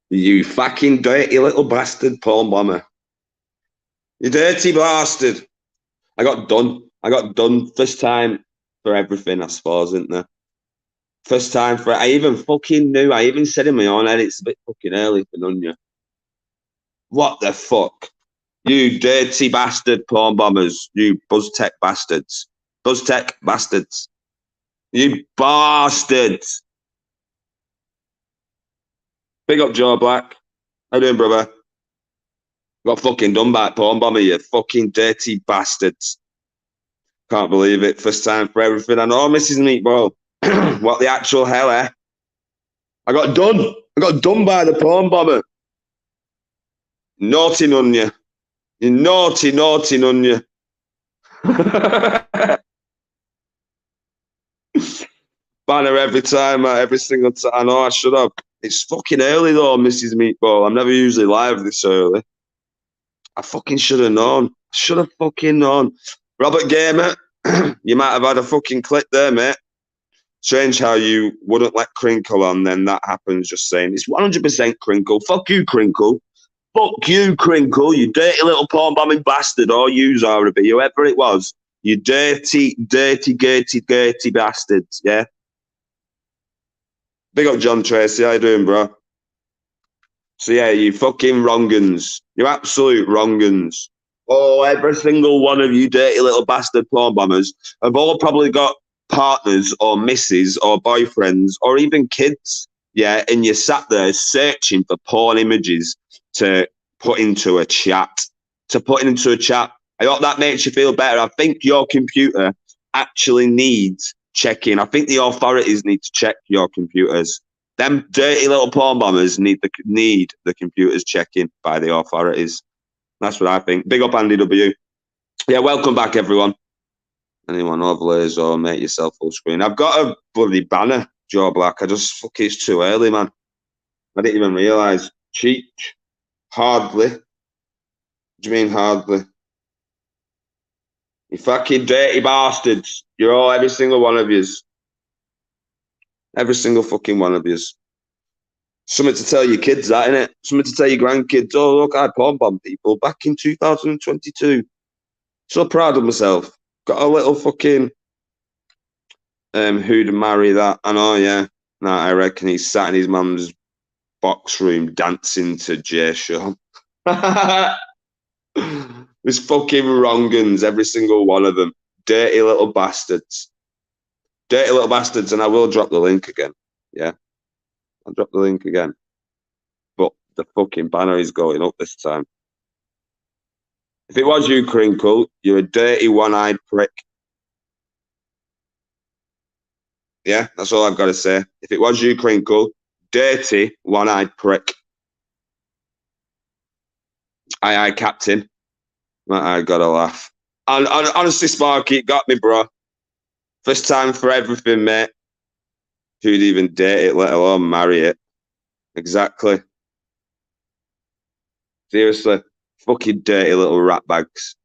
You fucking dirty little bastard porn bomber. You dirty bastard. I got done. I got done first time for everything, I suppose, isn't there? First time for I even fucking knew. I even said in my own head, it's a bit fucking early for nunya. What the fuck? You dirty bastard porn bombers. You BuzzTech bastards. BuzzTech bastards. You bastards. Big up Joe Black. How you doing, brother? Got fucking done by porn bomber, you fucking dirty bastards. Can't believe it. First time for everything. I know, Mrs. Meatball. What the actual hell, eh? I got done. I got done by the porn bomber. Naughty nunya. You naughty, naughty nunya. Banner every time, every single time. I know I should have. It's fucking early though, Mrs. Meatball. I'm never usually live this early. I fucking should have known. Should have fucking known. Robert Gamer, you might have had a fucking clip there, mate. Strange how you wouldn't let Crinkle on, then that happens. Just saying. It's 100% Crinkle. Fuck you, Crinkle. Fuck you, Crinkle. You dirty little porn bombing bastard. Or you, Zaraby, whoever it was. You dirty, dirty, dirty, dirty bastards. Yeah. Big up John Tracy. How you doing, bro? So yeah, you fucking wrong'uns. You absolute wrong'uns. Oh, every single one of you dirty little bastard porn bombers have all probably got partners or misses or boyfriends or even kids. Yeah, and you sat there searching for porn images to put into a chat. To put into a chat. I hope that makes you feel better. I think your computer actually needs checking. I think the authorities need to check your computers. Them dirty little porn bombers need the computers checking by the authorities. That's what I think. Big up Andy W. Yeah, welcome back, everyone. Anyone overlays or make yourself full screen. I've got a bloody banner, Joe Black. Fuck, it's too early, man. I didn't even realise. Cheech. Hardly. What do you mean, hardly? You fucking dirty bastards. You're all, every single one of yous. Every single fucking one of yous. Something to tell your kids that, innit? Something to tell your grandkids, oh, look, I porn bomb people back in 2022. So proud of myself. Got a little fucking who'd marry that? I know, yeah. Nah, I reckon he's sat in his mum's box room dancing to J Show. There's fucking wrong'uns, every single one of them. Dirty little bastards. Dirty little bastards, and I will drop the link again. Yeah. I'll drop the link again. But the fucking banner is going up this time. If it was you, Crinkle, you're a dirty one-eyed prick. Yeah, that's all I've got to say. If it was you, Crinkle, dirty one-eyed prick. Aye, Captain. I gotta laugh. And honestly, Sparky, it got me, bro. First time for everything, mate. Who'd even date it, let alone marry it? Exactly. Seriously, fucking dirty little rat bags.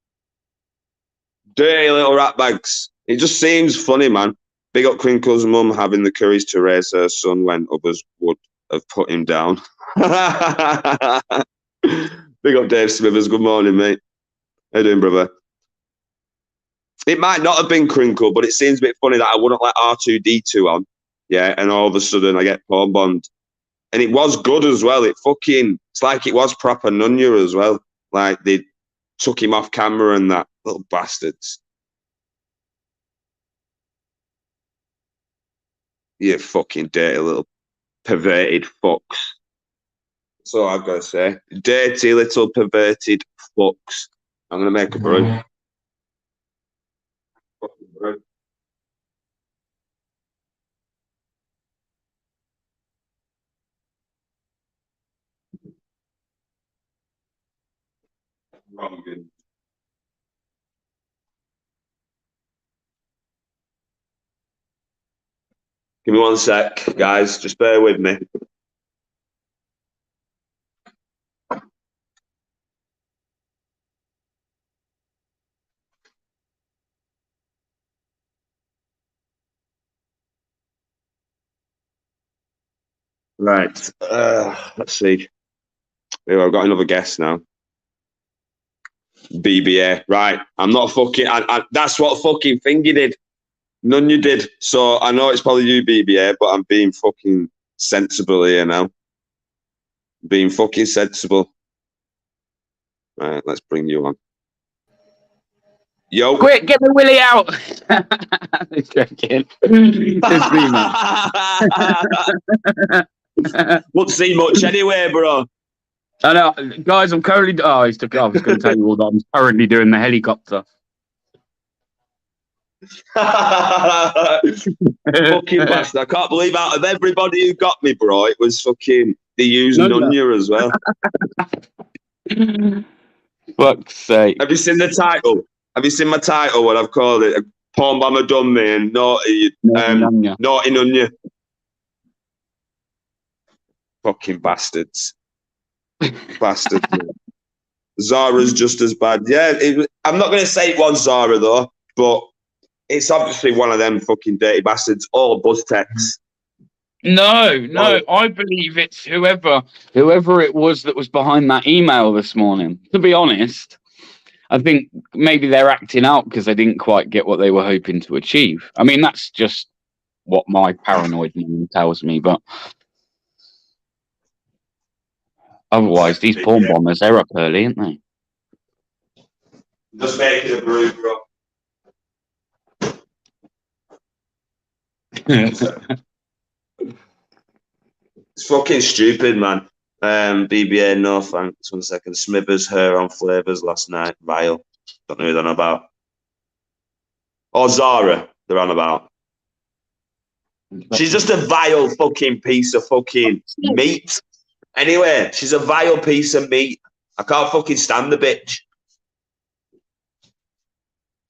Dirty little rat bags. It just seems funny, man. Big up Crinkle's mum having the courage to raise her son when others would have put him down. Big up Dave Smithers. Good morning, mate. How you doing, brother? It might not have been Crinkle, but it seems a bit funny that I wouldn't let R2D2 on. Yeah, and all of a sudden I get porn bombed. And it was good as well. It's like it was proper nunya as well. Like they took him off camera and that. Little bastards. You fucking dirty little perverted fucks. That's all I've got to say. Dirty little perverted fucks. I'm going to make a brew. Fucking brew. Wrong. Give me 1 sec, guys. Just bear with me. Right. Let's see. Here, I've got another guess now. BBA. Right. I'm not fucking... that's what fucking thing you did. Nunya did. So I know it's probably you, BBA, but I'm being fucking sensible here now. Being fucking sensible. Right, let's bring you on. Yo. Quick, get the willy out. Joking. Won't see much anyway, bro. I know, guys, I'm currently... Oh, I was going to tell you all that I'm currently doing the helicopter. Fucking bastard. I can't believe out of everybody who got me, bro, it was fucking... They used Nunya as well. Fuck's sake. Have you seen the title? Have you seen my title, what I've called it? Porn bomber done me and naughty Nunya. Fucking bastards. Bastards. Zara's just as bad. Yeah, I'm not going to say it was Zara, though, but it's obviously one of them fucking dirty bastards, all buzz texts. No, I believe it's whoever it was that was behind that email this morning. To be honest, I think maybe they're acting out because they didn't quite get what they were hoping to achieve. I mean, that's just what my paranoid mind tells me, but otherwise, these porn bombers, they're up early, aren't they? Just make it a brew, bro. It's fucking stupid, man. BBA, no thanks. 1 second. Smithers, her on Flavors last night. Vile. Don't know who they're on about. Or Zara, they're on about. She's just a vile fucking piece of fucking meat. Anyway, she's a vile piece of meat. I can't fucking stand the bitch.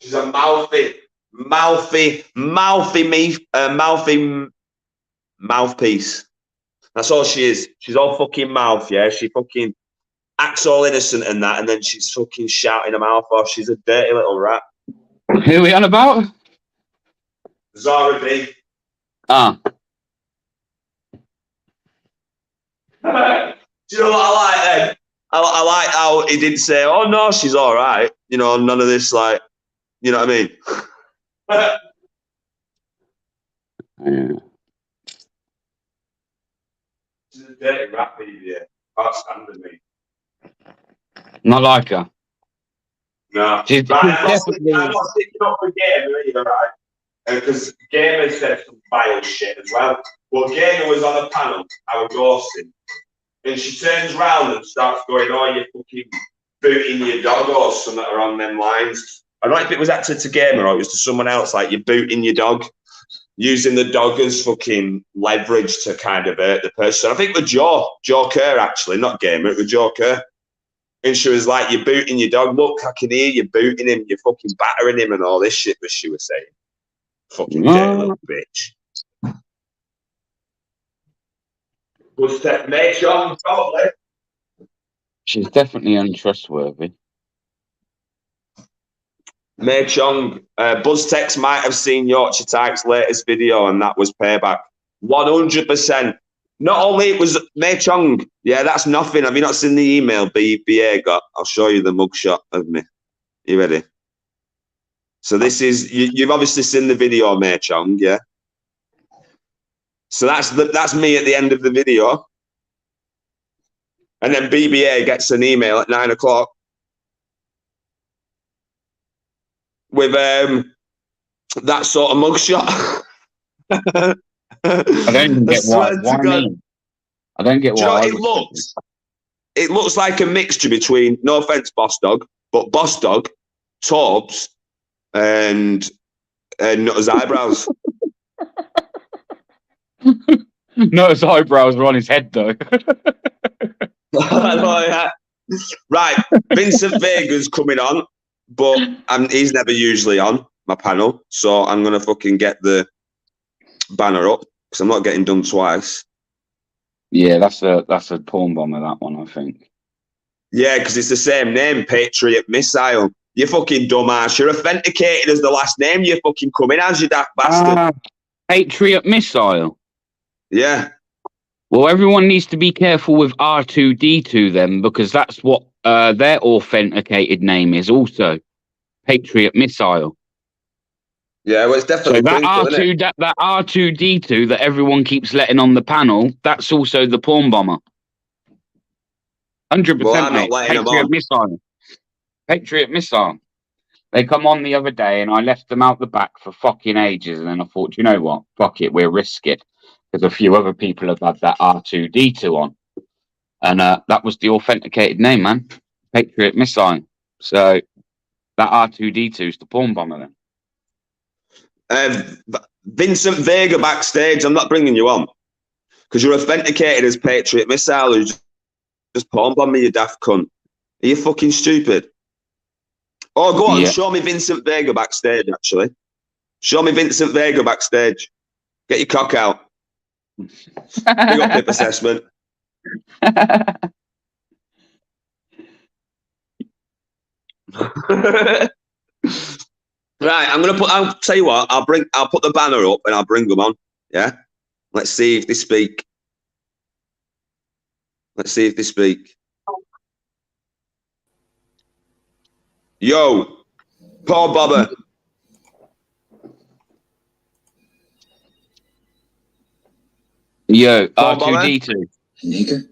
She's a mouthy mouthpiece. That's all she is. She's all fucking mouth, yeah? She fucking acts all innocent and that, and then she's fucking shouting her mouth off. She's a dirty little rat. Who are we on about? Zara B. Ah. Do you know what I like then? I like how he didn't say, oh no, she's all right. You know, none of this, like, you know what I mean? Yeah. She's a dirty rat, baby. Can't stand her, me. Not like her. No. She's I'm definitely... not sticking up for Gamer either, right? Because Gamer said some vile shit as well. But Gamer was on a panel, our ghosting, and she turns round and starts going, oh, you're fucking booting your dog or something along them lines. I don't know if it was actually to Gamer or it was to someone else, like you're booting your dog, using the dog as fucking leverage to kind of hurt the person. I think it was Joe Kerr, actually, not Gamer, it was Joe Kerr. And she was like, you're booting your dog. Look, I can hear you booting him. You're fucking battering him and all this shit that she was saying. Fucking dirty little bitch. Was that May Chong, probably? She's definitely untrustworthy. May Chong, BuzzTex might have seen Yorkshire Tyke's latest video and that was payback. 100%. Not only it was May Chong, yeah, that's nothing. Have you not seen the email BBA got? I'll show you the mugshot of me. You ready? So this is, you've obviously seen the video, May Chong, yeah? So that's me at the end of the video. And then BBA gets an email at 9 o'clock with that sort of mugshot. I don't get why. Why me? I don't get why. You know, it looks like a mixture between, no offense, Boss Dog, but Boss Dog, Torbs, and Nutter's eyebrows. Nutter's eyebrows are on his head, though. Right, Vincent Vega's coming on, but he's never usually on my panel, so I'm gonna fucking get the banner up because I'm not getting done twice. Yeah, that's a porn bomber, that one, I think. Yeah, because it's the same name, Patriot Missile. You fucking dumbass. You're authenticated as the last name you fucking come in as, you daft bastard. Patriot Missile? Yeah. Well, everyone needs to be careful with R2D2 then, because that's what their authenticated name is also. Patriot Missile. Yeah, well, it's definitely So that Crinkle, isn't it? that R2D2 that everyone keeps letting on the panel, that's also the porn bomber. 100%, Well, I'm not mate. letting them Patriot on. Missile. Patriot Missile. They come on the other day and I left them out the back for fucking ages. And then I thought, you know what? Fuck it, we'll risk it. Because a few other people have had that R2D2 on. And that was the authenticated name, man. Patriot Missile. So that R2D2 is the porn bomber then. Vincent Vega backstage, I'm not bringing you on. Because you're authenticated as Patriot Missile who's just porn bomb me, you daft cunt. Are you fucking stupid? Oh, go on, Yeah. show me Vincent Vega backstage, actually. Show me Vincent Vega backstage. Get your cock out. Big up Pip assessment. Right, I'll tell you what, I'll put the banner up and I'll bring them on. Yeah? Let's see if they speak. Let's see if they speak. Yo, Paul Bobber. Yo, Paul R2D2. Nigger.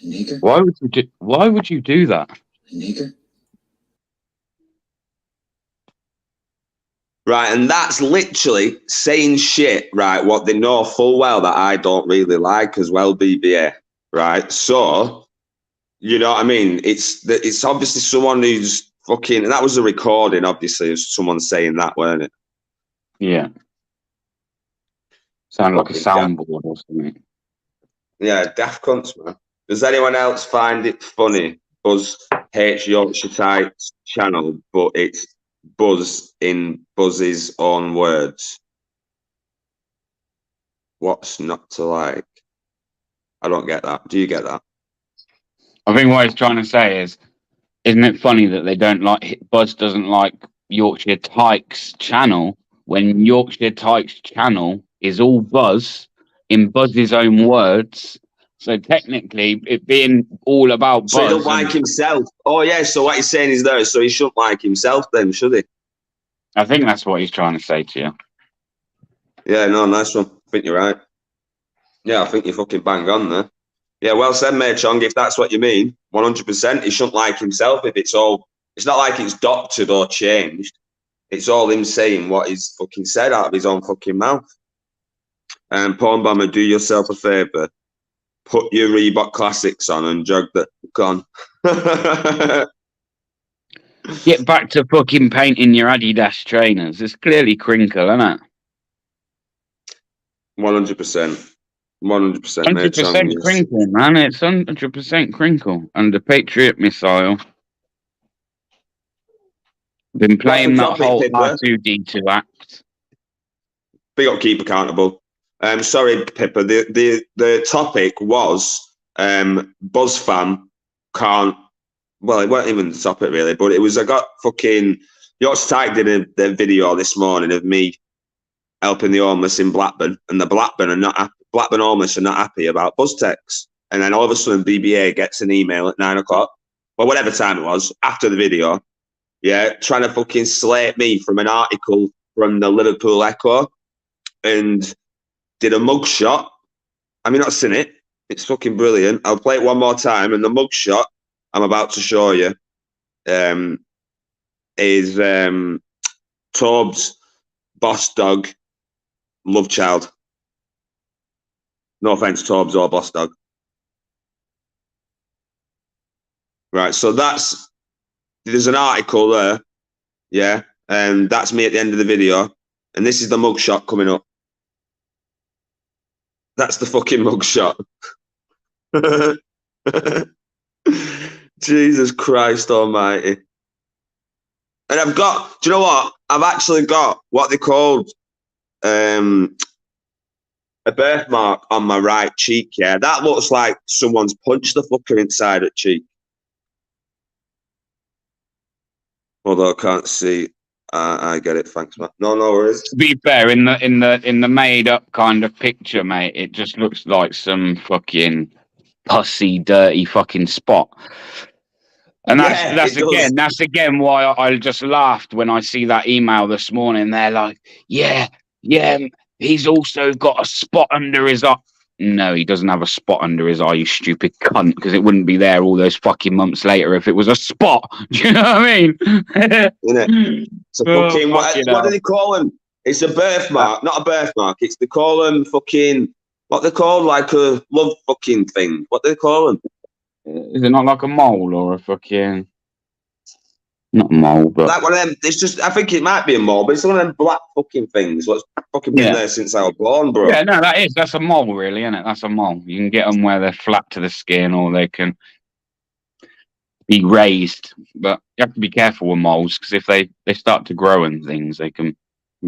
Nigger. Why would you do that? Nigger. Right, and that's literally saying shit, right, what they know full well that I don't really like as well, BBA, right? So, you know what I mean? It's obviously someone who's fucking, and that was a recording, obviously, of someone saying that, weren't it? Yeah. Sound like a soundboard or something. Yeah, daft cunts, man. Does anyone else find it funny? Buzz hates Yorkshire Tights channel, but it's Buzz in Buzz's own words. What's not to like? I don't get that. Do you get that? I think what he's trying to say is, isn't it funny that they don't like Buzz doesn't like Yorkshire Tykes channel when Yorkshire Tykes channel is all Buzz in Buzz's own words. So technically, it being all about Buzz. So he don't like himself. Oh yeah. So what he's saying is there. So he shouldn't like himself then, should he? I think that's what he's trying to say to you. Yeah. No. Nice one. I think you're right. Yeah. I think you're fucking bang on there. Yeah. Well said, mate, Chong. If that's what you mean, 100%. He shouldn't like himself. If it's all, it's not like it's doctored or changed. It's all him saying what he's fucking said out of his own fucking mouth. And Porn Bomber, do yourself a favour. Put your Reebok Classics on and jog that. Gone. Get back to fucking painting your Adidas trainers. It's clearly crinkle, isn't it? 100%. 100%. 100% crinkle, man. It's 100% crinkle. And the Patriot Missile. Been playing that whole R2D2 act. Big up, keep accountable. Sorry, Pippa. The topic was Buzz fam can't. Well, it wasn't even the topic really, but it was. I got fucking. Yorkshire Tight did a video this morning of me helping the homeless in Blackburn, and the Blackburn homeless are not happy about Buzz Techs. And then all of a sudden, BBA gets an email at 9 o'clock, or whatever time it was after the video. Yeah, trying to fucking slate me from an article from the Liverpool Echo, and did a mugshot. Have you not seen it? It's fucking brilliant. I'll play it one more time. And the mugshot I'm about to show you is Torb's boss dog, love child. No offense, Torb's or boss dog. Right, so there's an article there, yeah, and that's me at the end of the video, and this is the mugshot coming up. That's the fucking mugshot. Jesus Christ almighty. And I've got, do you know what? I've actually got what they called a birthmark on my right cheek, yeah. That looks like someone's punched the fucker inside the cheek. Although I can't see. I get it. Thanks, man. No worries. To be fair, in the made up kind of picture, mate, it just looks like some fucking pussy, dirty fucking spot. And that's again why I just laughed when I see that email this morning. They're like, yeah, he's also got a spot under his eye. No, he doesn't have a spot under his eye, you stupid cunt, because it wouldn't be there all those fucking months later if it was a spot. Do you know what I mean? Isn't it? It's a fucking, what do they call him? It's a birthmark, not a birthmark. It's, they call them fucking, what they call, like a love fucking thing. What do they call them? Is it not like a mole or a fucking... Not a mole, but... Like one of them, it's just, I think it might be a mole, but it's one of them black fucking things. What's fucking been there since I was born, bro. Yeah, no, that's a mole, really, isn't it? That's a mole. You can get them where they're flat to the skin, or they can be raised. But you have to be careful with moles, because if they start to grow and things, they can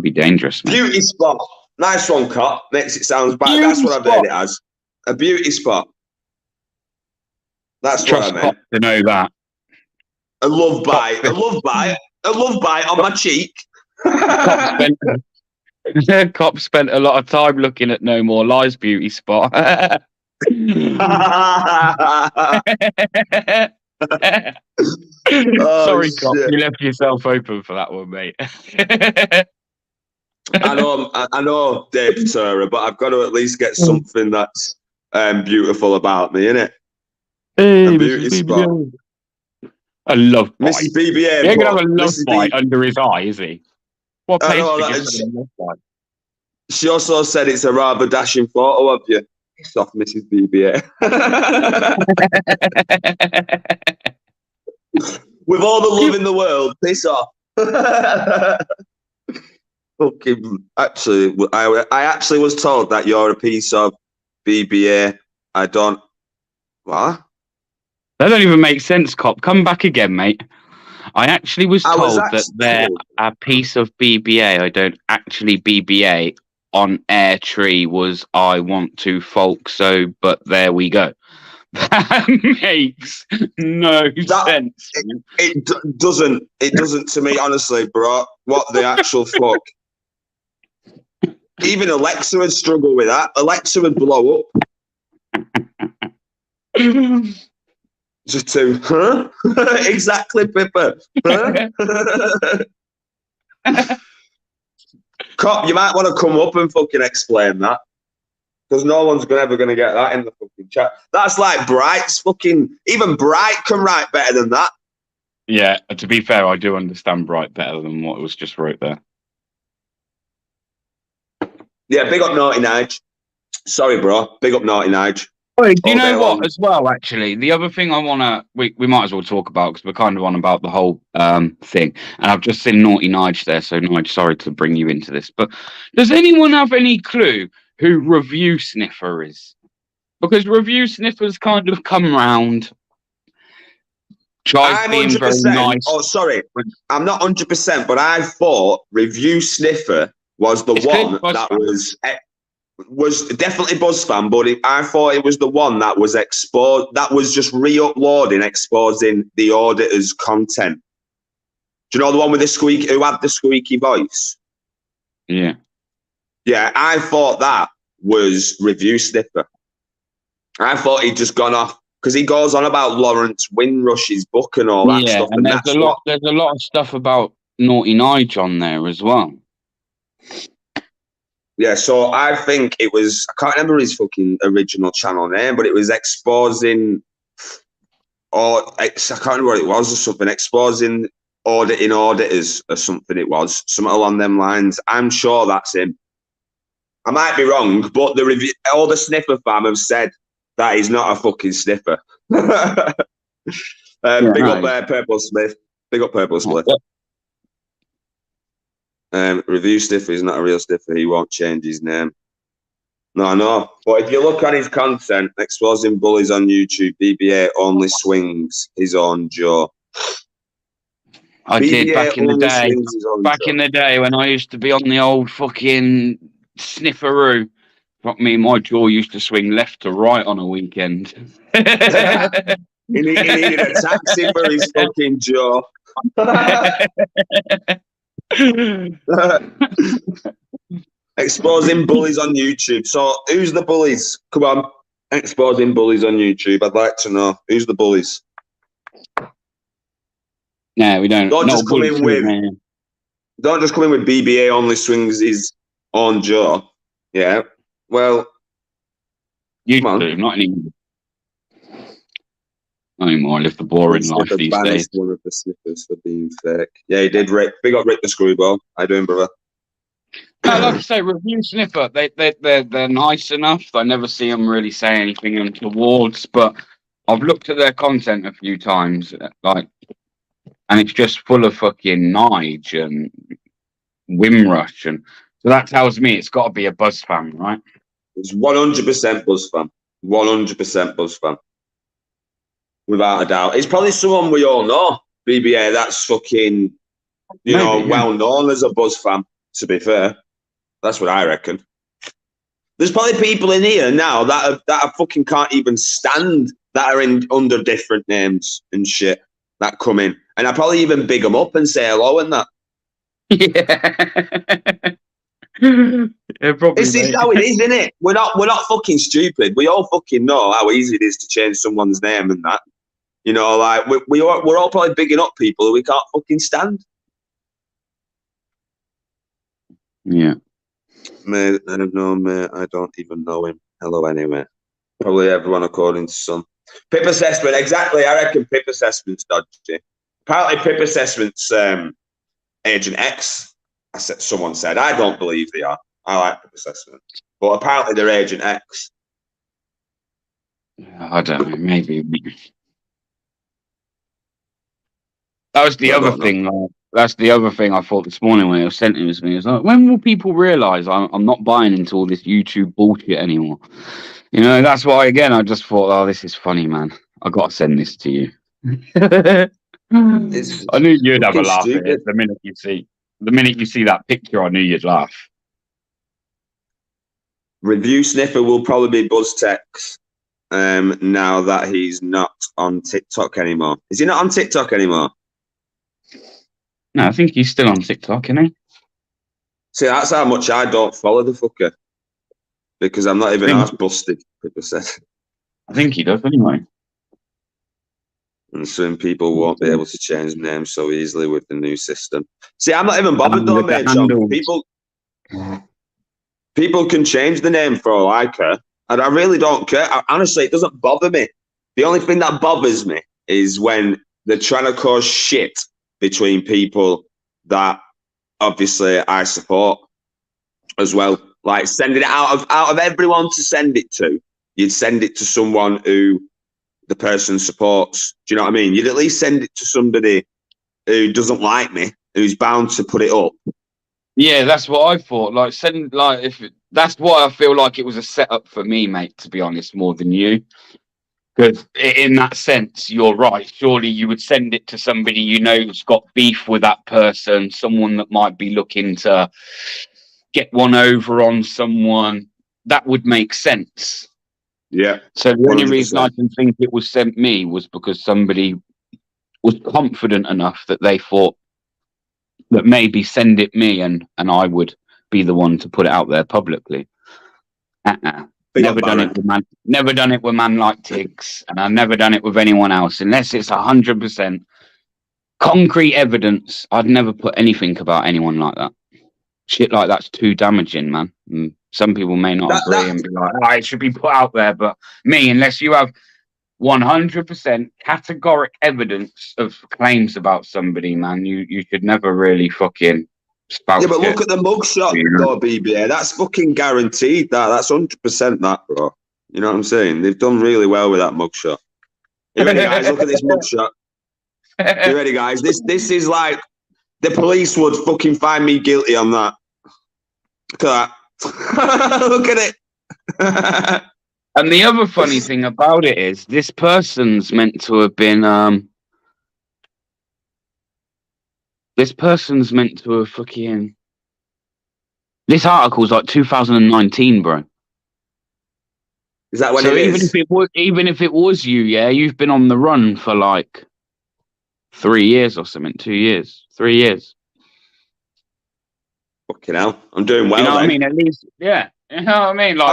be dangerous. Man. Beauty spot. Nice one, Cop. Makes it sound bad. That's what I've heard it as. A beauty spot. That's what I meant. To know that. A love bite. A love bite. A love bite on my cheek. Cop spent a lot of time looking at No More Lies beauty spot. Sorry, Cop. You left yourself open for that one, mate. I know, Dave Turner, but I've got to at least get something that's beautiful about me, innit? Hey, a beauty spot. A love bite. Mrs. BBA. He ain't gonna have a love bite under his eye, is he? What place to get a love bite? She also said it's a rather dashing photo of you. Piss off, Mrs. BBA. With all the love in the world, piss off. Fucking, actually, I actually was told that you're a piece of BBA. I don't. What? That don't even make sense, Cop. Come back again, mate. I actually was told that they're a piece of BBA. I don't actually BBA on air tree was I want to folk so, but there we go. That makes no sense. It doesn't to me, honestly, bro. What the actual fuck? Even Alexa would struggle with that. Alexa would blow up. Just to, huh? Exactly, Pippa. Huh? Cop, you might want to come up and fucking explain that. Because no one's ever going to get that in the fucking chat. That's like Bright's fucking... Even Bright can write better than that. Yeah, to be fair, I do understand Bright better than what was just wrote there. Yeah, big up Naughty Nige. Sorry, bro. Big up Naughty Nige. Wait, do you know what, as well, actually? The other thing I want to... We might as well talk about, because we're kind of on about the whole thing. And I've just seen Naughty Nige there, so Nige, sorry to bring you into this. But does anyone have any clue who Review Sniffer is? Because Review Sniffer's kind of come round. I'm 100%. Nice. Oh, sorry. I'm not 100%, but I thought Review Sniffer was the one that was definitely BuzzFan, but I thought it was the one that was exposed, that was just re-uploading, exposing the auditor's content. Do you know the one with the squeaky, who had the squeaky voice? Yeah. Yeah, I thought that was Review Sniffer. I thought he'd just gone off, because he goes on about Lawrence Windrush's book and all that stuff. And there's a lot of stuff about Naughty Nige on there as well. Yeah, so I think it was, I can't remember his fucking original channel name, but it was exposing, or I can't remember what it was or something, exposing auditing auditors or something it was, something along them lines. I'm sure that's him. I might be wrong, but all the Sniffer fam have said that he's not a fucking sniffer. Big up Purple Smith. Big up Purple Smith. Review Sniffer is not a real sniffer. He won't change his name. No. But if you look at his content, exposing bullies on YouTube, BBA only swings his own jaw. I did back in the day. Back in the day when I used to be on the old fucking snifferoo. Fuck me, my jaw used to swing left to right on a weekend. He needed a taxi for his fucking jaw. Exposing bullies on YouTube. So, who's the bullies? Come on. Exposing bullies on YouTube. I'd like to know. Who's the bullies? No, we don't. Don't Not just come in with. man. Don't just come in with BBA only swings his own jaw. Yeah. Well. You do, not anymore. Not anymore. I live the boring life these days. One of the sniffers for being fake. Yeah, he did. Big up Rick the Screwball. How you doing, brother? No, like I say, review sniffer. They're nice enough. I never see them really say anything untoward, but I've looked at their content a few times, and it's just full of fucking Nige and Wimrush, and so that tells me it's got to be a Buzz fan, right? It's 100% Buzz fan. 100% Buzz fan. Without a doubt. It's probably someone we all know, BBA. That's fucking, well known as a Buzz fan, to be fair. That's what I reckon. There's probably people in here now that are fucking can't even stand, that are under different names and shit, that come in. And I probably even big them up and say hello and that. Yeah, probably. It's just how it is, isn't it? We're not fucking stupid. We all fucking know how easy it is to change someone's name and that. We're all probably bigging up people who we can't fucking stand. Yeah. Mate, I don't know, mate. I don't even know him. Hello, anyway. Probably everyone according to some. Pip assessment, exactly. I reckon Pip assessment's dodgy. Apparently, Pip assessment's Agent X. Someone said. I don't believe they are. I like Pip assessment, but apparently they're Agent X. I don't know. Maybe. That was the other thing. That's the other thing I thought this morning when it was sent to me. It was like, when will people realise I'm not buying into all this YouTube bullshit anymore? That's why, again, I just thought, oh, this is funny, man. I got to send this to you. I knew you'd have a laugh at it the minute you see that picture. I knew you'd laugh. Review sniffer will probably be BuzzTex now that he's not on TikTok anymore. Is he not on TikTok anymore? No, I think he's still on TikTok, isn't he? See, that's how much I don't follow the fucker. Because I'm not even as busted, people said. I think he does anyway. And some people won't be able to change names so easily with the new system. See, I'm not even bothered though, mate, John. People can change the name for all I care. And I really don't care. Honestly, it doesn't bother me. The only thing that bothers me is when they're trying to cause shit between people that obviously I support as well. Like sending it out of everyone to send it to, you'd send it to someone who the person supports. Do you know what I mean? You'd at least send it to somebody who doesn't like me, who's bound to put it up. Yeah, that's what I thought. That's why I feel like it was a setup for me, mate, to be honest, more than you. Because in that sense, you're right. Surely you would send it to somebody who's got beef with that person, someone that might be looking to get one over on someone. That would make sense. Yeah. So the only reason I can think it was sent me was because somebody was confident enough that they thought that maybe send it me and I would be the one to put it out there publicly. Never done it with man like Tiggs, and I've never done it with anyone else unless it's 100% concrete evidence. I'd never put anything about anyone like that. Shit like that's too damaging, man. Some people may not agree and be like, "Oh, it should be put out there," but me, unless you have 100% categoric evidence of claims about somebody, man, you should never really fucking spout. Yeah, but look at the mugshot, though, BBA. That's fucking guaranteed. That's 100% that, bro. You know what I'm saying? They've done really well with that mugshot. You ready, guys? Look at this mugshot. You ready, guys? This is like the police would fucking find me guilty on that. Look at that. Look at it. And the other funny thing about it is this person's meant to have been this article's like 2019, bro. Is that when so it even is? Even if it was you, yeah, you've been on the run for like 3 years or something, 2 years, 3 years. Fucking hell, I'm doing well. You know what I then. mean? At least, yeah. You know what I mean? Like,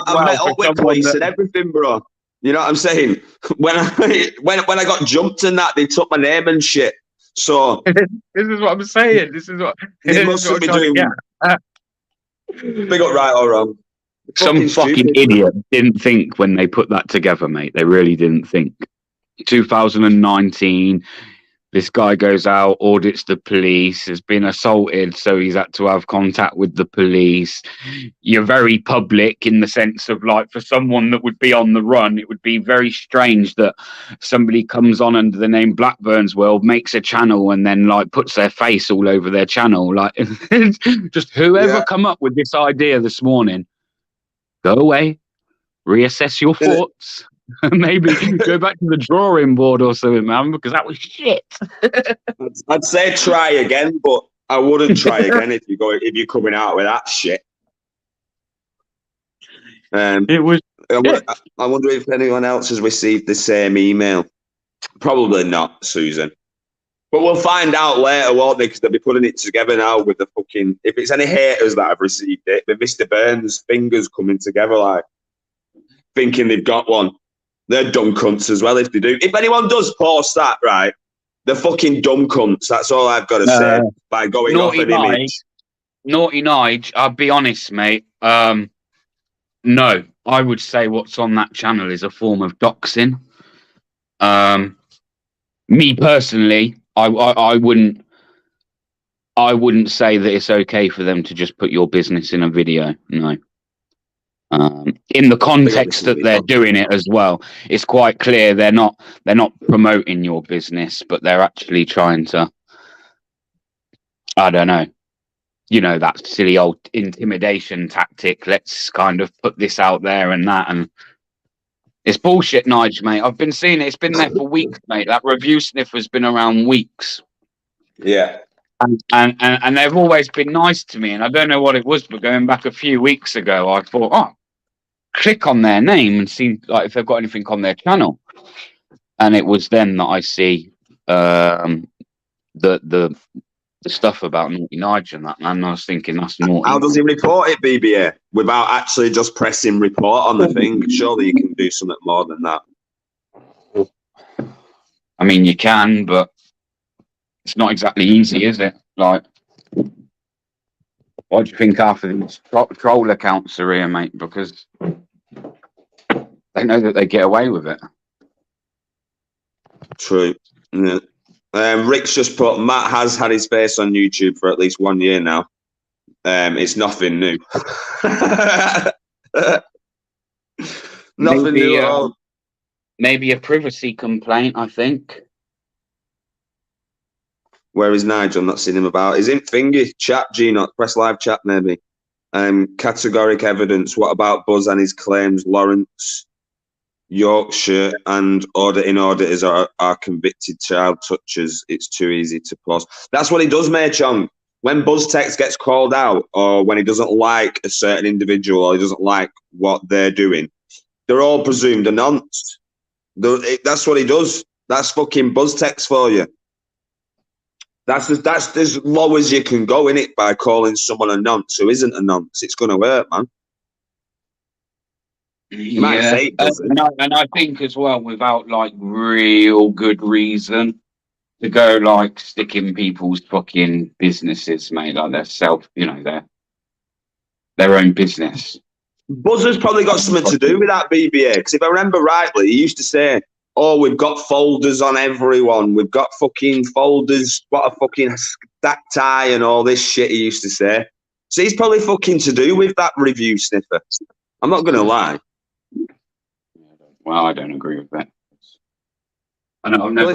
I've met up with police and everything, bro. You know what I'm saying? When I got jumped and that, they took my name and shit. So this is what I'm saying. This is what they mustn't be doing. Big up, right or wrong. Some fucking idiot didn't think when they put that together, mate. They really didn't think. 2019. This guy goes out, audits the police, has been assaulted, so he's had to have contact with the police. You're very public in the sense of, like, for someone that would be on the run, it would be very strange that somebody comes on under the name Blackburn's World, makes a channel, and then, like, puts their face all over their channel. Like, just whoever come up with this idea this morning, go away, reassess your thoughts. Maybe go back to the drawing board or something, man, because that was shit. I'd say try again, but I wouldn't try again if you're coming out with that shit. It was. I wonder if anyone else has received the same email. Probably not, Susan. But we'll find out later, won't they? Because they'll be putting it together now with the fucking. If it's any haters that have received it, with Mr. Burns' fingers coming together, like thinking they've got one. They're dumb cunts as well if they do. If anyone does post that, right, they're fucking dumb cunts. That's all I've got to say by going off an image. Naughty Nige, I'll be honest, mate. No, I would say what's on that channel is a form of doxing. Me personally, I wouldn't say that it's okay for them to just put your business in a video. No. In the context that they're doing it as well, it's quite clear they're not promoting your business, but they're actually trying to, I don't know, you know, that silly old intimidation tactic. Let's kind of put this out there and that, and it's bullshit, Nige, mate. I've been seeing it. It's been there for weeks, mate. That review sniffer's been around weeks. Yeah. And they've always been nice to me, and I don't know what it was, but going back a few weeks ago, I thought, oh, click on their name and see, like, if they've got anything on their channel. And it was then that I see the stuff about Naughty Nige and that, and I was thinking, that's naughty. How does he report it, BBA, without actually just pressing report on the thing? Surely you can do something more than that. I mean, you can, but it's not exactly easy, is it? Like, what do you think half of these troll accounts are here, mate? Because they know that they get away with it. True. Yeah. Rick's just put, Matt has had his face on YouTube for at least 1 year now. It's nothing new. Nothing new at all. Maybe a privacy complaint, I think. Where is Nigel? I'm not seeing him about. Is in thingy chat, G-Not, press live chat maybe. Categoric evidence. What about Buzz and his claims? Lawrence, Yorkshire and auditing auditors are convicted child touchers. It's too easy to post. That's what he does, Mei Chong. When BuzzText gets called out, or when he doesn't like a certain individual, or he doesn't like what they're doing, they're all presumed a nonce. That's what he does. That's fucking BuzzText for you. That's as low as you can go in it by calling someone a nonce who isn't a nonce. It's going to work, man. You might say it doesn't. And I think as well, without like real good reason to go like sticking people's fucking businesses, mate, like their own business. Buzzer's probably got something to do with that, BBA. Because if I remember rightly, he used to say, "Oh, we've got folders on everyone. We've got fucking folders. What a fucking stack tie and all this shit." He used to say. So he's probably fucking to do with that review sniffer. I'm not gonna lie. Well, I don't agree with that. I know I've never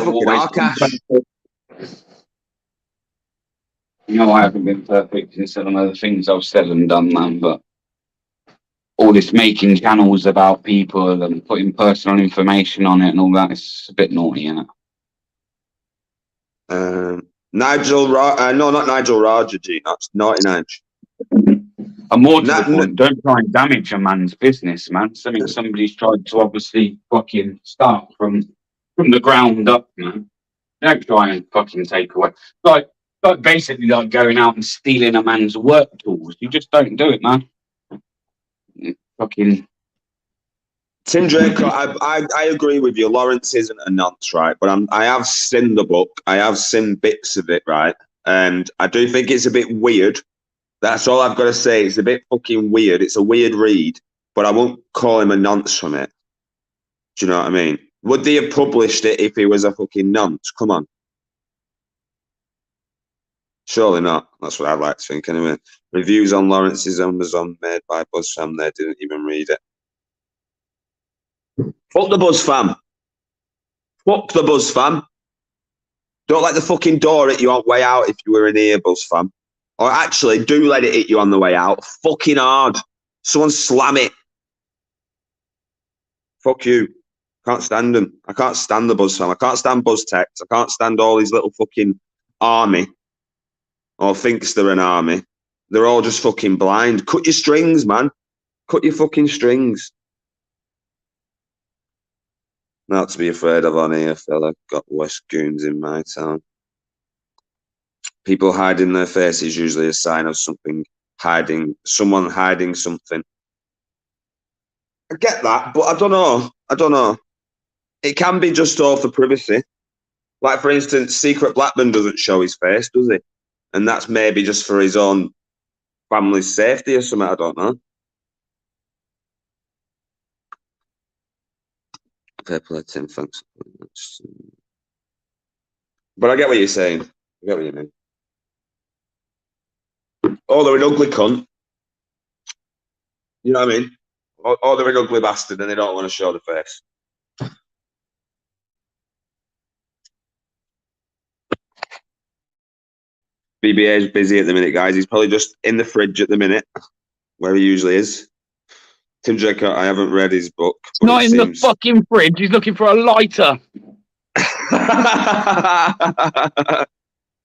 I haven't been perfect in some of the things I've said and done, man, but all this making channels about people and putting personal information on it and all that is a bit naughty, isn't it? Nigel, no, not Nigel Roger, G. That's Naughty Nige. And more to the point, don't try and damage a man's business, man. Somebody's tried to obviously fucking start from the ground up, man. Don't try and fucking take away. Like, But basically, like going out and stealing a man's work tools. You just don't do it, man. Fucking. Tim Draco, I agree with you. Lawrence isn't a nonce, right? But I have seen the book. I have seen bits of it, right? And I do think it's a bit weird. That's all I've got to say. It's a bit fucking weird. It's a weird read, but I won't call him a nonce from it. Do you know what I mean? Would they have published it if he was a fucking nonce? Come on. Surely not. That's what I'd like to think anyway. Reviews on Lawrence's Amazon made by BuzzFam. They didn't even read it. Fuck the BuzzFam. Fuck the BuzzFam. Don't let the fucking door hit you on the way out if you were in here, BuzzFam. Or actually, do let it hit you on the way out. Fucking hard. Someone slam it. Fuck you. Can't stand them. I can't stand the BuzzFam. I can't stand BuzzText. I can't stand all these little fucking army. Or thinks they're an army. They're all just fucking blind. Cut your strings, man. Cut your fucking strings. Not to be afraid of on here, fella. Got worse goons in my town. People hiding their face is usually a sign of someone hiding something. I get that, but I don't know. It can be just all for privacy. Like, for instance, Secret Blackman doesn't show his face, does he? And that's maybe just for his own family's safety or something, I don't know. Fair play, Tim, thanks. But I get what you're saying. I get what you mean. Oh, they're an ugly cunt. You know what I mean? Or they're an ugly bastard and they don't want to show the face. BBA is busy at the minute, guys. He's probably just in the fridge at the minute, where he usually is. Tim Draco, I haven't read his book. Not in the fucking fridge. He's looking for a lighter.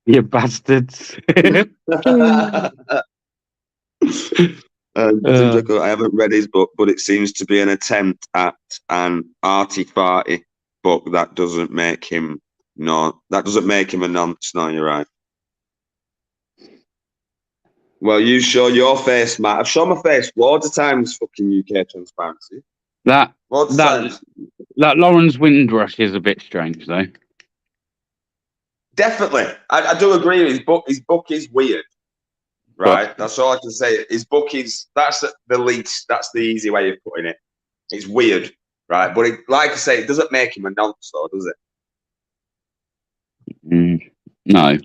You bastards. Tim Draco, I haven't read his book, but it seems to be an attempt at an arty-farty book. That doesn't make him a nonce. No, you're right. Well, you show your face, Matt. I've shown my face loads of times, fucking UK transparency. That Lawrence Windrush is a bit strange, though. Definitely. I do agree with his book. His book is weird, right? That's all I can say. His book is, that's the easy way of putting it. It's weird, right? But like I say, it doesn't make him a nonce, though, does it? No.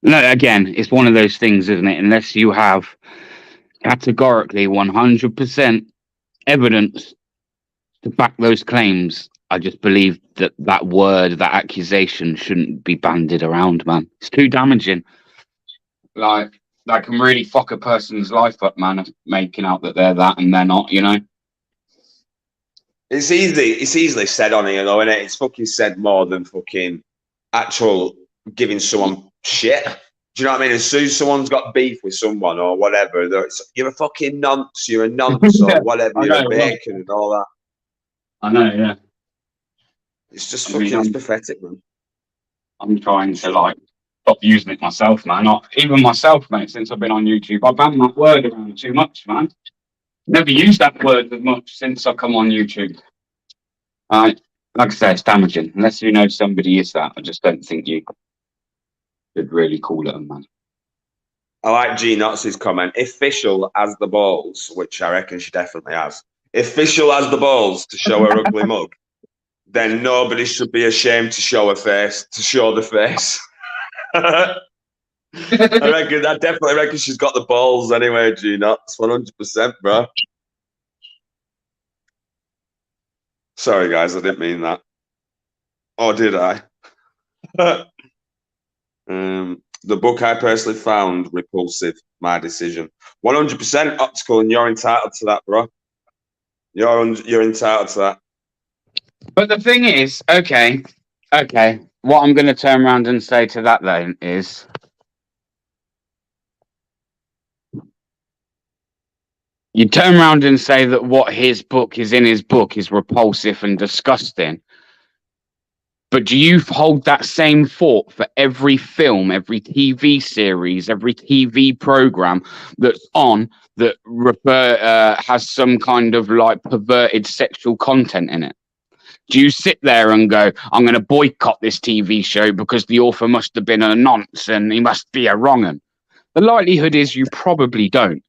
No, again, it's one of those things, isn't it? Unless you have categorically 100% evidence to back those claims, I just believe that word, that accusation shouldn't be bandied around, man. It's too damaging. Like, that can really fuck a person's life up, man, making out that they're that and they're not, you know? It's easily said on here, though, isn't it? It's fucking said more than fucking actual giving someone shit. Do you know what I mean? As soon as someone's got beef with someone or whatever, you're a fucking nonce, you're a nonce or whatever, you're a bacon and all that. I know, yeah. It's just it's pathetic, man. I'm trying to, like, stop using it myself, man. Even myself, mate, since I've been on YouTube. I banned that word around too much, man. Never used that word as much since I come on YouTube. Like I say, it's damaging. Unless you know somebody is that, I just don't think you should really call it a man. I like G Knotz's comment. If Fischl has the balls, which I reckon she definitely has, if Fischl has the balls to show her ugly mug, then nobody should be ashamed to show the face. I definitely reckon she's got the balls anyway, G Knotts, 100%, bro. Sorry, guys, I didn't mean that. Or did I? The book I personally found repulsive. My decision. 100% optical, and you're entitled to that, bro. You're entitled to that. But the thing is, okay. What I'm going to turn around and say to that then is, you turn around and say that what his book is in his book is repulsive and disgusting. But do you hold that same thought for every film, every TV series, every TV program that's on that has some kind of like perverted sexual content in it? Do you sit there and go, I'm going to boycott this TV show because the author must have been a nonce and he must be a wrong 'un? The likelihood is you probably don't.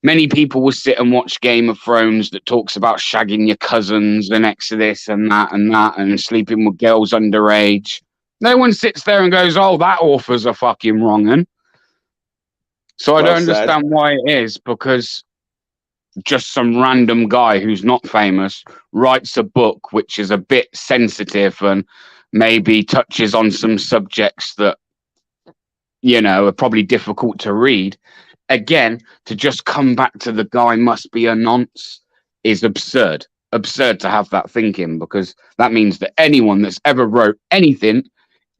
Many people will sit and watch Game of Thrones that talks about shagging your cousins and this and that and sleeping with girls underage. No one sits there and goes, oh, that author's a fucking wrong 'un. So I don't understand why it is, because just some random guy who's not famous writes a book which is a bit sensitive and maybe touches on some subjects that, you know, are probably difficult to read. Again, to just come back to the guy must be a nonce is absurd. Absurd to have that thinking, because that means that anyone that's ever wrote anything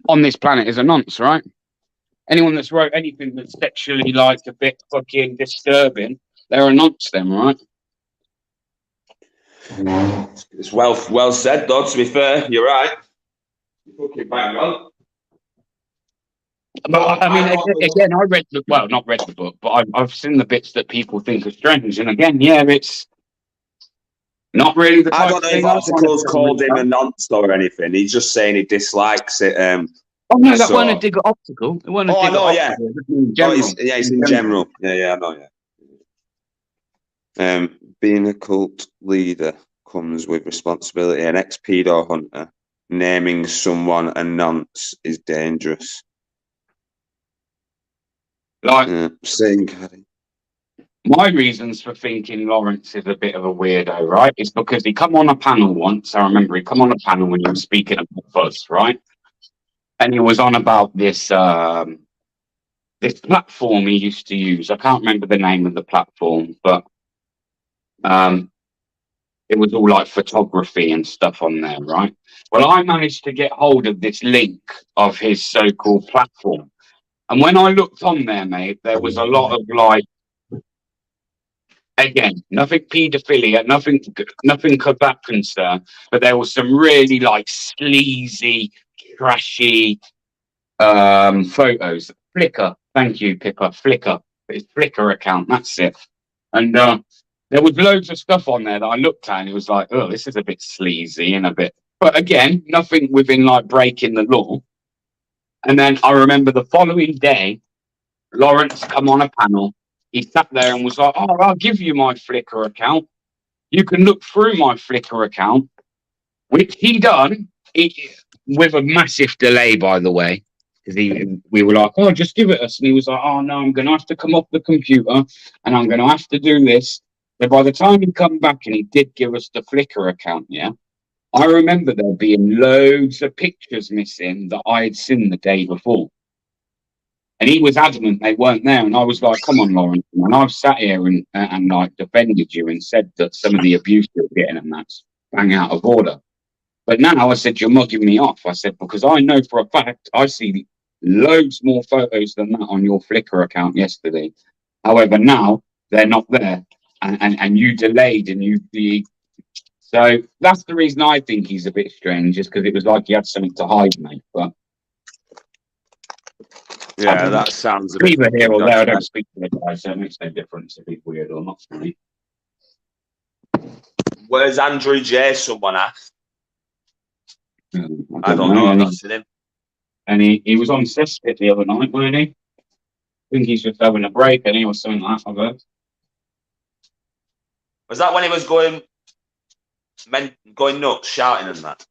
on this planet is a nonce, right? Anyone that's wrote anything that's sexually like a bit fucking disturbing, they're a nonce then, right? It's well said, though, to be fair. You're right. You're fucking bang on. But I mean, again, I read not read the book, but I've seen the bits that people think are strange. And again, yeah, it's not really the type I don't know if articles called him a nonce or anything. He's just saying he dislikes it. Oh no, that wasn't a dig at optical. It wasn't a dig at optical. Yeah. It's in general. Yeah, I know. Yeah. Being a cult leader comes with responsibility. An ex-pedo hunter naming someone a nonce is dangerous. Like, my reasons for thinking Lawrence is a bit of a weirdo, right, is because he come on a panel once. I remember he come on a panel when he was speaking about Buzz, right? And he was on about this this platform he used to use. I can't remember the name of the platform, but it was all like photography and stuff on there, right? Well, I managed to get hold of this link of his so-called platform. And when I looked on there, mate, there was a lot of like, again, nothing paedophilia, nothing kebab concern, but there was some really like sleazy, trashy photos. Flickr, thank you, Pippa. Flickr, his Flickr account, that's it. And there was loads of stuff on there that I looked at, and it was like, oh, this is a bit sleazy and a bit, but again, nothing within like breaking the law. And then I remember the following day, Lawrence come on a panel. He sat there and was like, oh, I'll give you my Flickr account. You can look through my Flickr account, which he done with a massive delay, by the way, because we were like, oh, just give it us. And he was like, oh, no, I'm going to have to come off the computer and I'm going to have to do this. So by the time he come back and he did give us the Flickr account, yeah, I remember there being loads of pictures missing that I had seen the day before. And he was adamant they weren't there. And I was like, come on, Lawrence. And I've sat here and like defended you and said that some of the abuse you're getting and that's bang out of order. But now I said, you're mugging me off. I said, because I know for a fact I see loads more photos than that on your Flickr account yesterday. However, now they're not there. And you delayed and so that's the reason I think he's a bit strange, is because it was like he had something to hide, mate. But yeah, that sounds a bit. Either here or there, I don't speak to the guy, so it makes no difference if he's weird or not for me. Where's Andrew J? Someone asked. I don't know. I've not seen him. And he was on Cesspit the other night, weren't he? I think he's just having a break, and he was something like that, I've heard. Was that when he was going nuts, shouting and that?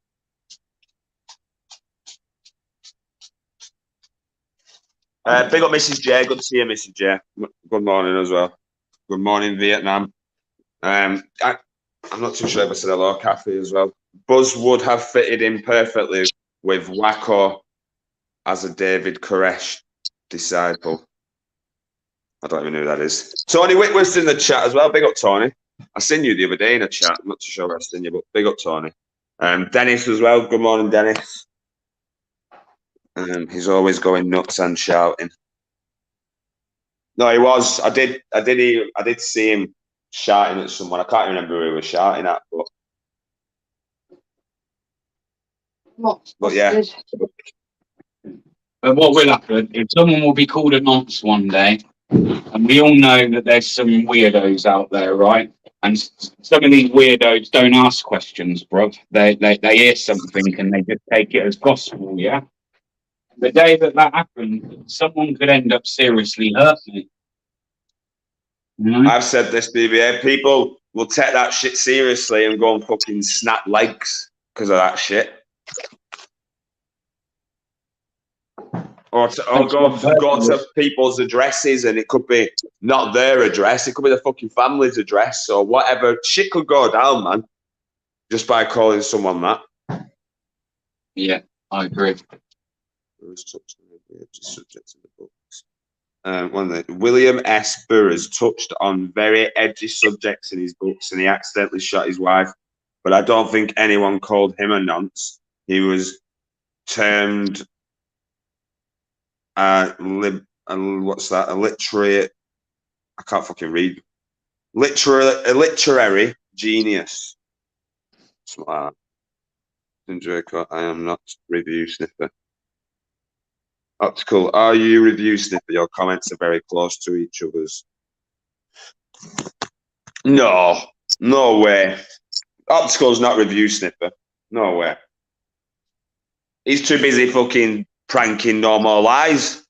Big up Mrs. J. Good to see you, Mrs. J. Good morning as well. Good morning, Vietnam. I'm not too sure if I said hello, Kathy, as well. Buzz would have fitted in perfectly with Wacko as a David Koresh disciple. I don't even know who that is. Tony Whitworth's in the chat as well. Big up, Tony. I seen you the other day in a chat. I'm not too sure where I've seen you, but big up, Tony. Dennis as well. Good morning, Dennis. He's always going nuts and shouting. No, he was. I did see him shouting at someone. I can't remember who he was shouting at, but But yeah. But what will happen is someone will be called a nonce one day, and we all know that there's some weirdos out there, right? And some of these weirdos don't ask questions, bro. They hear something and they just take it as gospel, yeah? The day that happens, someone could end up seriously hurt me. You know? I've said this, BBA. People will take that shit seriously and go and fucking snap legs because of that shit. Or go to people's addresses, and it could be not their address. It could be the fucking family's address or whatever. Shit could go down, man, just by calling someone that. Yeah, I agree. Subject in the books. William S. Burroughs touched on very edgy subjects in his books, and he accidentally shot his wife. But I don't think anyone called him a nonce. He was termed what's that? A literary. I can't fucking read. A literary genius. Something like that. Draco, I am not review sniffer. Optical, are you review sniffer? Your comments are very close to each other's. No way. Optical's not review sniffer. No way. He's too busy fucking pranking No More Lies.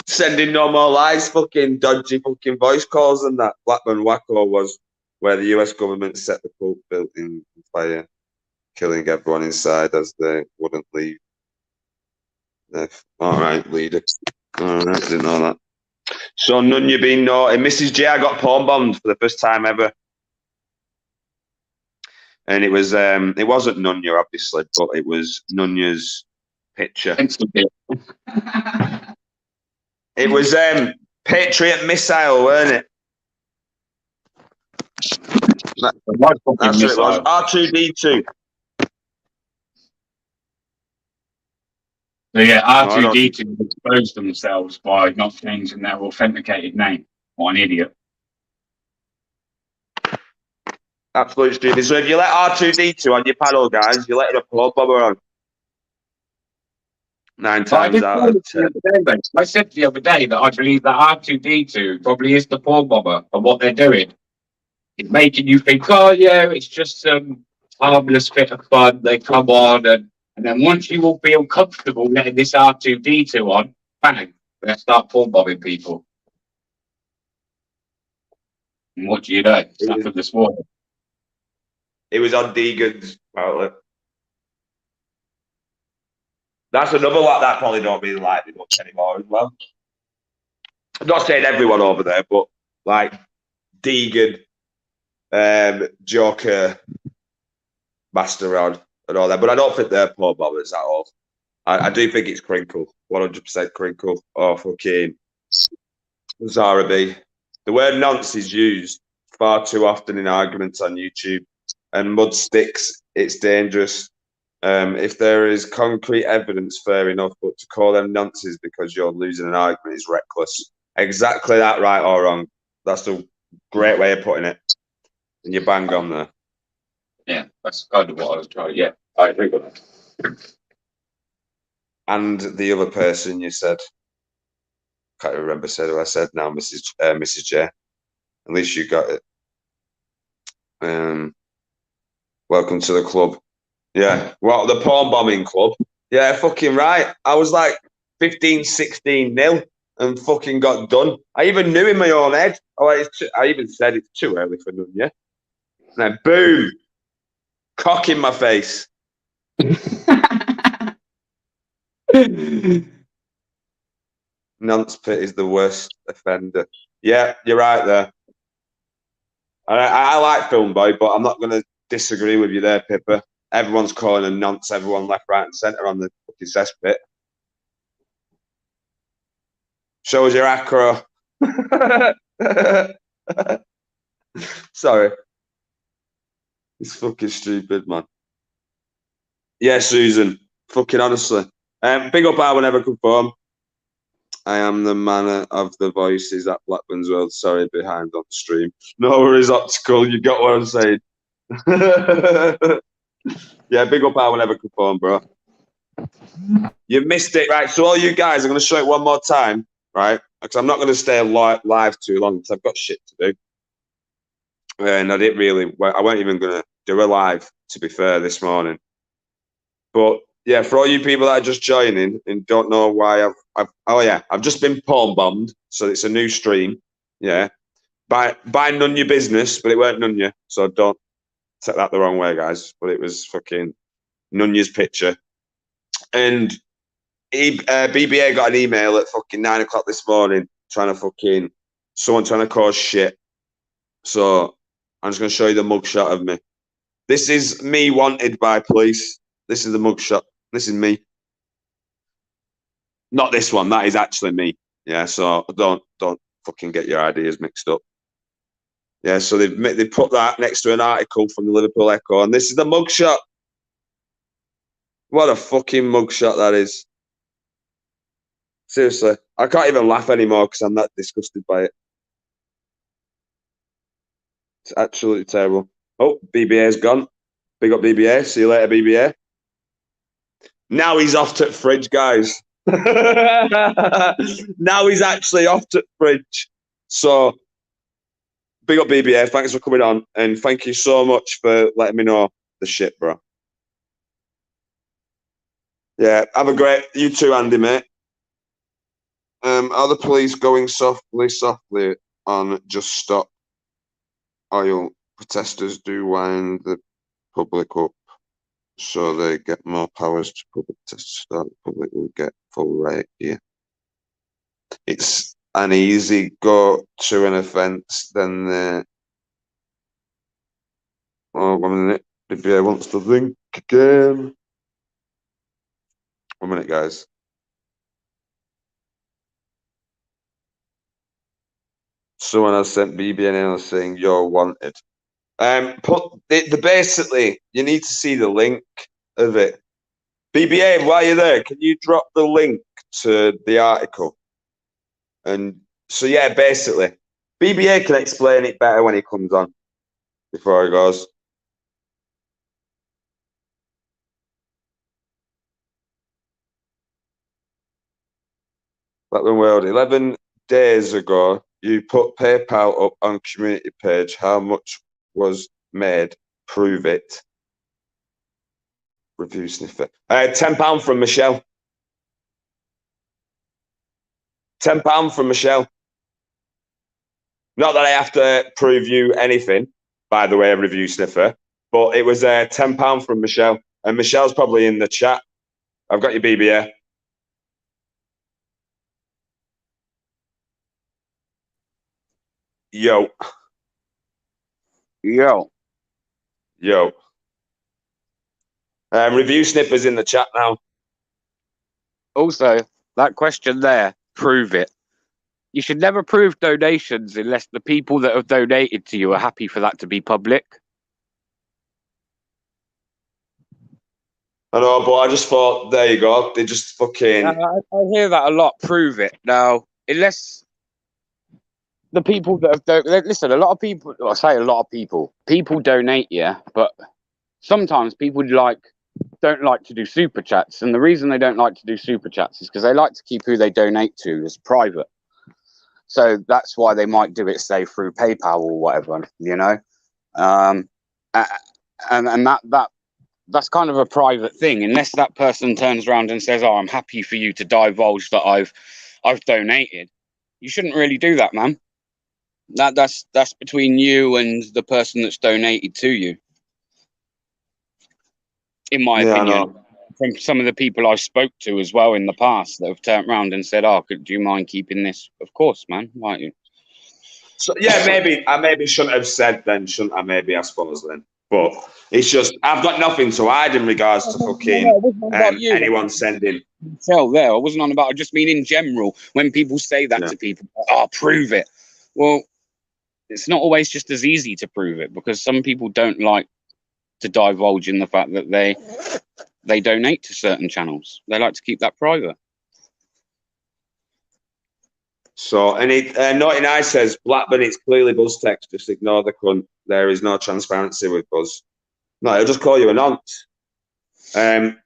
Sending No More Lies fucking dodgy fucking voice calls and that. Blackburn Wacko was where the US government set the cult building on fire, killing everyone inside as they wouldn't leave. Alright, leader. Alright, didn't know that. So Nunya being naughty. Mrs. J, I got porn bombed for the first time ever. And it wasn't Nunya, obviously, but it was Nunya's picture. It was Patriot missile, weren't it? That's what it was. R2D2. So yeah, R2D2 exposed themselves by not changing their authenticated name. What an idiot. Absolute stupid. So if you let R2D2 on your panel, guys, you're letting a plug bomber on. 9 times out of 10. I said the other day that I believe that R2D2 probably is the porn bomber of what they're doing. It's making you think, oh yeah, it's just some harmless bit of fun. They come on, and then once you will feel comfortable letting this R2D2 on, bang, they start porn bombing people. And what do you know? It's happened this morning. It was on Deegan's outlet. That's another lot that probably don't really like me much anymore as well. I'm not saying everyone over there, but like Deegan, Joker, Master Rod, and all that. But I don't think they're porn bombers at all. I do think it's Crinkle, 100% Crinkle, or fucking Zara B. The word nonce is used far too often in arguments on YouTube, and mud sticks, it's dangerous. If there is concrete evidence, fair enough, but to call them nonces because you're losing an argument is reckless. Exactly that, right or wrong. That's a great way of putting it. And you bang on there. Yeah, that's kind of what I was trying. Yeah, I agree with that. And the other person you said, can't remember who I said now, Mrs. J. At least you got it. Welcome to the club. Yeah, well, the porn bombing club. Yeah, fucking right. I was like 15, 16-0 and fucking got done. I even knew in my own head. I even said it's too early for Nunya. And then boom, cock in my face. Nonce Pit is the worst offender. Yeah, you're right there. I like Film Boy, but I'm not going to disagree with you there, Pippa. Everyone's calling a nonce, everyone left, right, and centre on the fucking cesspit. Show us your acro. Sorry. It's fucking stupid, man. Yeah, Susan. Fucking honestly. Big up I will never conform. I am the man of the voices at Blackburn's World. Sorry, behind on the stream. No worries, Optical. You got what I'm saying. Yeah, big up our whenever coupon, bro. You missed it, right? So all you guys, I'm going to show it one more time, right? Because I'm not going to stay live too long because I've got shit to do. And I didn't really, I wasn't even going to do a live, to be fair, this morning. But yeah, for all you people that are just joining and don't know why I've just been porn bombed. So it's a new stream. Yeah. By Nunya Business, but it weren't Nunya. So don't take that the wrong way, guys. But it was fucking Nunya's picture. And BBA got an email at fucking 9 o'clock this morning someone trying to cause shit. So I'm just going to show you the mugshot of me. This is me wanted by police. This is the mugshot. This is me. Not this one. That is actually me. Yeah. So don't fucking get your ideas mixed up. Yeah. So they put that next to an article from the Liverpool Echo, and this is the mugshot. What a fucking mugshot that is. Seriously, I can't even laugh anymore because I'm that disgusted by it. It's absolutely terrible. Oh, BBA's gone. Big up BBA. See you later, BBA. Now he's off to the fridge, guys. Now he's actually off to the fridge. So, big up BBA. Thanks for coming on. And thank you so much for letting me know the shit, bro. Yeah, have a great... You too, Andy, mate. Are the police going softly on Just Stop Oil? Protesters do wind the public up so they get more powers to public protesters. The public will get full right here. It's an easy go to an offence, then oh, 1 minute. BBA wants the link again. 1 minute, guys. Someone has sent BBA an email saying you're wanted. Basically, you need to see the link of it. BBA, while you're there, can you drop the link to the article? And so, yeah, basically, BBA can explain it better when he comes on before he goes. Blackburn World, 11 days ago, you put PayPal up on community page. How much was made? Prove it. Review sniffer. £10 from Michelle. £10 from Michelle. Not that I have to prove you anything, by the way, review sniffer, but it was £10 from Michelle. And Michelle's probably in the chat. I've got your BBA. Yo. Review sniffer's in the chat now. Also, that question there, prove it. You should never prove donations unless the people that have donated to you are happy for that to be public. I know, but I just thought, there you go. They just fucking... I hear that a lot. Prove it. Now, unless the people that have... Listen, a lot of people... I say a lot of people. People donate, yeah, but sometimes people don't like to do super chats. And the reason they don't like to do super chats is because they like to keep who they donate to as private. So that's why they might do it, say, through PayPal or whatever, you know? And that's kind of a private thing, unless that person turns around and says, oh, I'm happy for you to divulge that I've donated. You shouldn't really do that, man. That's between you and the person that's donated to you. In my opinion, from some of the people I spoke to as well in the past that have turned around and said, oh, do you mind keeping this? Of course, man. Why don't you? So, yeah, maybe I shouldn't have said then, shouldn't I? Maybe, I suppose then. But it's just, I've got nothing to hide in regards to fucking anyone sending. Tell there, I wasn't on about, I just mean in general, when people say that to people, oh, prove it. Well, it's not always just as easy to prove it, because some people don't like to divulge in the fact that they donate to certain channels. They like to keep that private. So, and Naughty Nice says, Blackburn, it's clearly Buzz text. Just ignore the cunt. There is no transparency with Buzz. No, he'll just call you a nonce.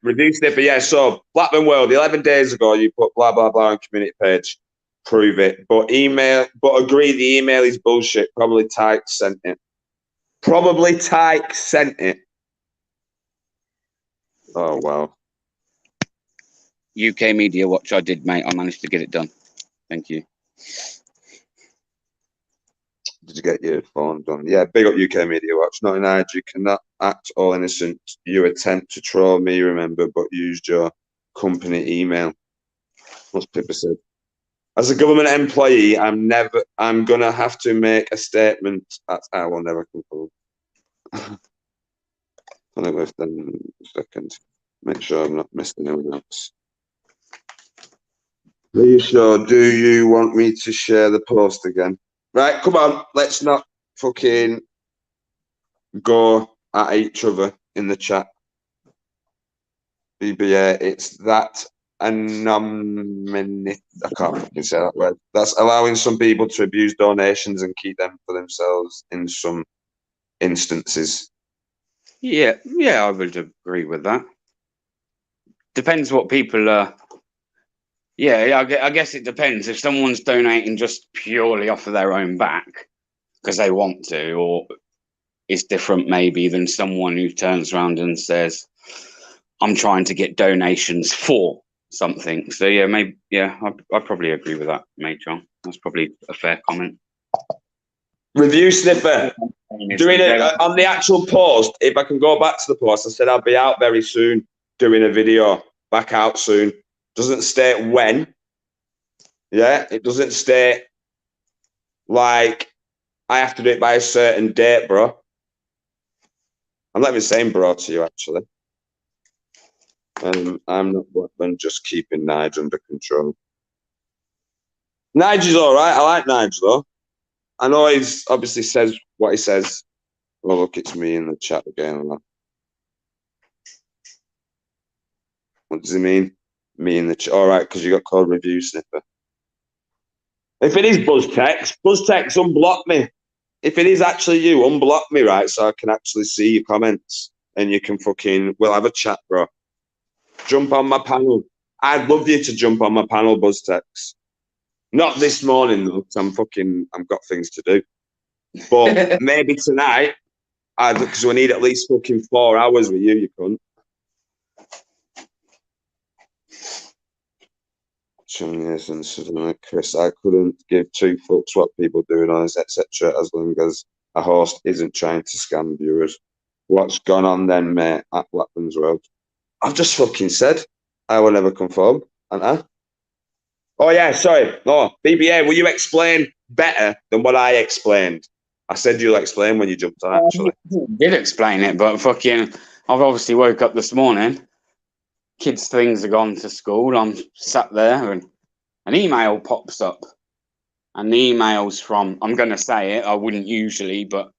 Review snipper, yeah. So, Blackburn World, 11 days ago, you put blah, blah, blah on community page. Prove it. But agree the email is bullshit. Probably Tyke sent it. Oh, wow. UK Media Watch, I did, mate. I managed to get it done. Thank you. Did you get your phone done? Yeah, big up UK Media Watch. Not in Ige, you cannot act all innocent. You attempt to troll me, remember, but used your company email. What's Pippa said? As a government employee, I'm gonna have to make a statement that I will never confirm. I think we've done a second. Make sure I'm not missing anyone else. Are you sure? Do you want me to share the post again? Right, come on. Let's not fucking go at each other in the chat. BBA, it's that anonymity. I can't fucking say that word. That's allowing some people to abuse donations and keep them for themselves in some instances. Yeah, I would agree with that. Depends what people are. Yeah, I guess it depends. If someone's donating just purely off of their own back because they want to, or it's different maybe than someone who turns around and says, I'm trying to get donations for something. So yeah, maybe, yeah, I probably agree with that, mate, John. That's probably a fair comment. Review snipper. Doing it on the actual post. If I can go back to the post, I said I'll be out very soon doing a video. Back out soon. Doesn't state when. Yeah, it doesn't state like I have to do it by a certain date, bro. I'm not even saying bro to you, actually. I'm not Blackburn, just keeping Nige under control. Nige is all right. I like Nige, though. I know he's obviously says what he says. Oh, look, it's me in the chat again. What does he mean? Me in the chat. All right, because you got called review sniffer. If it is Buzz text, unblock me. If it is actually you, unblock me, right? So I can actually see your comments and you can we'll have a chat, bro. Jump on my panel. I'd love you to jump on my panel, Buzz text. Not this morning, though, because I've got things to do. But maybe tonight, because we need at least 4 hours with you cunt. Yes, and suddenly, Chris, I couldn't give two fucks what people do on us, etc. as long as a host isn't trying to scam viewers. What's gone on then, mate, at Blackburn's World? I've just fucking said I will never conform, haven't I? Oh, yeah, sorry. No, BBA, will you explain better than what I explained? I said you'll explain when you jumped on, actually. I did explain it, but fucking, I've obviously woke up this morning. Kids' things have gone to school. I'm sat there and an email pops up. And the email's from, I'm going to say it, I wouldn't usually, but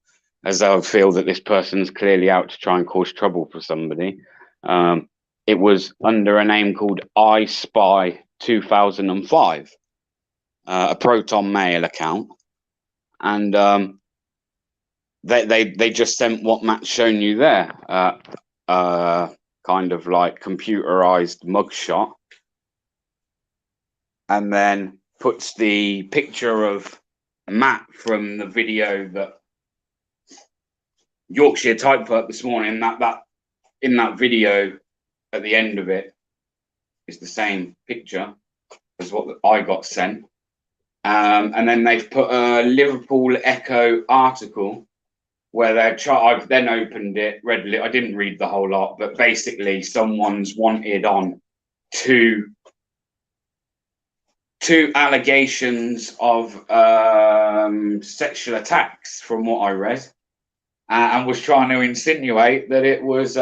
as I feel that this person's clearly out to try and cause trouble for somebody, it was under a name called I Spy 2005, a Proton Mail account. And they just sent what Matt's shown you there, kind of like computerized mugshot, and then puts the picture of Matt from the video that Yorkshire typed up this morning. That in that video at the end of it is the same picture as what I got sent. And then they've put a Liverpool Echo article where I've then opened it, read it. I didn't read the whole lot, but basically someone's wanted on two allegations of sexual attacks from what I read, and was trying to insinuate that it was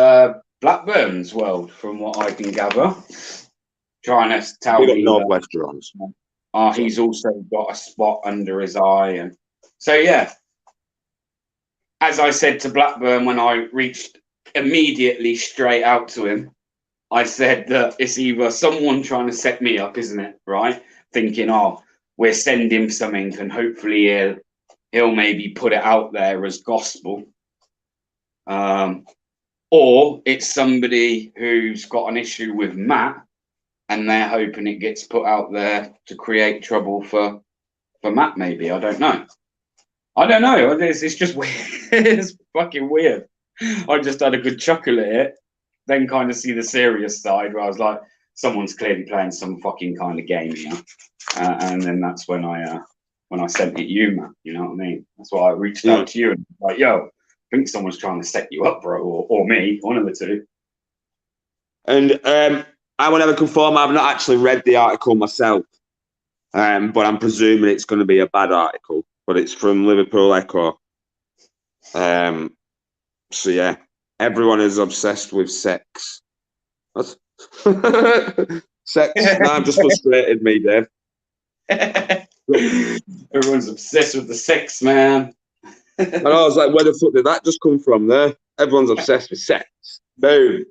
Blackburn's World from what I can gather. Trying to tell me Northwest Drums. He's also got a spot under his eye. And so, yeah, as I said to Blackburn when I reached immediately straight out to him, I said that it's either someone trying to set me up, isn't it? Right? Thinking, we're sending him something, and hopefully he'll maybe put it out there as gospel. Or it's somebody who's got an issue with Matt, and they're hoping it gets put out there to create trouble for Matt. Maybe, I don't know. It's just weird. It's fucking weird. I just had a good chuckle at it, then kind of see the serious side where I was like, someone's clearly playing some fucking kind of game here. And then that's when I sent it you, man. You know what I mean? That's why I reached out to you and like, yo, I think someone's trying to set you up, bro, or me, one of the two. And I will never conform. I've not actually read the article myself, but I'm presuming it's going to be a bad article. But it's from Liverpool Echo. So yeah, everyone is obsessed with sex. What? Sex? No, I'm just frustrated, me, Dave. Everyone's obsessed with the sex, man. And I was like, where the fuck did that just come from there? Everyone's obsessed with sex. Boom.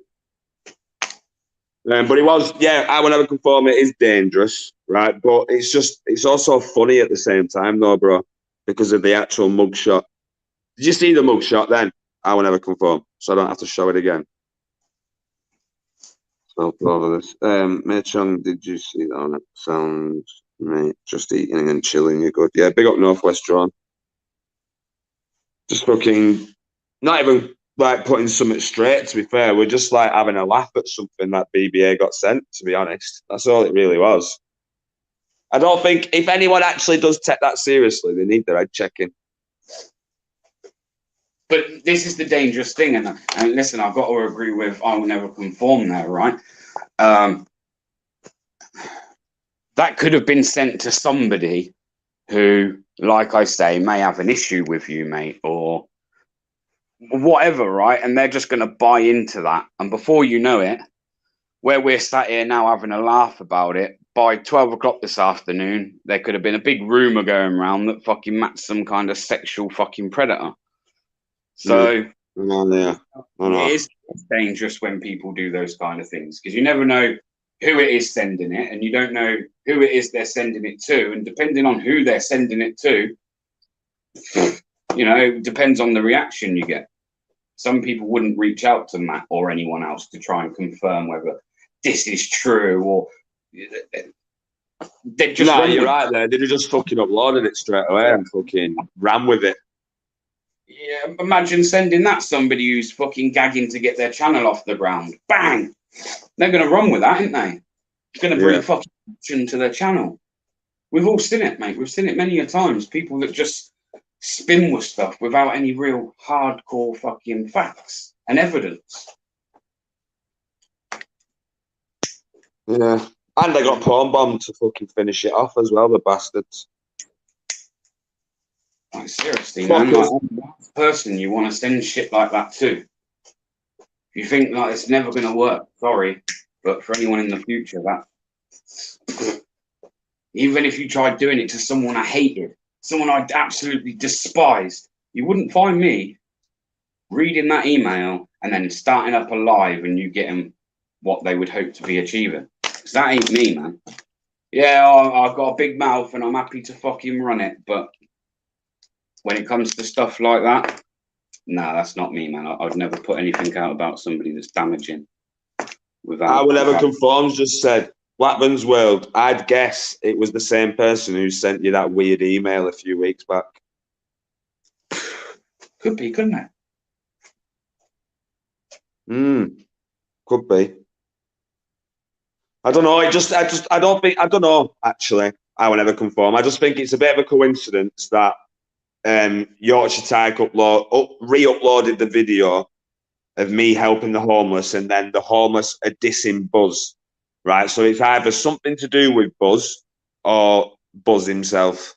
But it was, yeah, I will never conform. It is dangerous, right? But it's also funny at the same time, though, bro, because of the actual mugshot. Did you see the mugshot then? I will never conform, so I don't have to show it again. So, over this. Mate Chung, did you see that on it? Sounds, mate, just eating and chilling, you're good. Yeah, big up Northwest John. Just fucking, not even like putting something straight, to be fair. We're just like having a laugh at something that BBA got sent, to be honest. That's all it really was. I don't think, if anyone actually does take that seriously, they need their head checking. But this is the dangerous thing, and listen, I've got to agree with I will never conform there, right? That could have been sent to somebody who, like I say, may have an issue with you, mate, or whatever, right? And they're just going to buy into that. And before you know it, where we're sat here now having a laugh about it, by 12 o'clock this afternoon, there could have been a big rumor going around that fucking Matt's some kind of sexual fucking predator. So it is dangerous when people do those kind of things, because you never know who it is sending it, and you don't know who it is they're sending it to. And depending on who they're sending it to, you know, it depends on the reaction you get. Some people wouldn't reach out to Matt or anyone else to try and confirm whether this is true, or they just. No, you're right there. They'd have just fucking uploaded it straight away and fucking ran with it. Yeah, imagine sending that somebody who's fucking gagging to get their channel off the ground. Bang! They're going to run with that, aren't they? It's going to bring fucking action to their channel. We've all seen it, mate. We've seen it many a times. People that just spin with stuff without any real hardcore fucking facts and evidence. Yeah. And they got porn bombed to fucking finish it off as well, the bastards. Like, seriously, man. Like, what person you want to send shit like that to? If you think like it's never going to work, sorry. But for anyone in the future, that... Even if you tried doing it to someone I hated, someone I absolutely despised, you wouldn't find me reading that email and then starting up a live and you getting what they would hope to be achieving. Because that ain't me, man. Yeah, I've got a big mouth and I'm happy to fucking run it, but when it comes to stuff like that, nah, that's not me, man. I'd never put anything out about somebody that's damaging. I will never conform, just said, Blackburn's World, I'd guess it was the same person who sent you that weird email a few weeks back. Could be, couldn't it? Could be. I don't know. I don't know, actually. I will never conform. I just think it's a bit of a coincidence that Yorkshire Tyke re-uploaded the video of me helping the homeless, and then the homeless are dissing Buzz, right? So it's either something to do with Buzz or Buzz himself.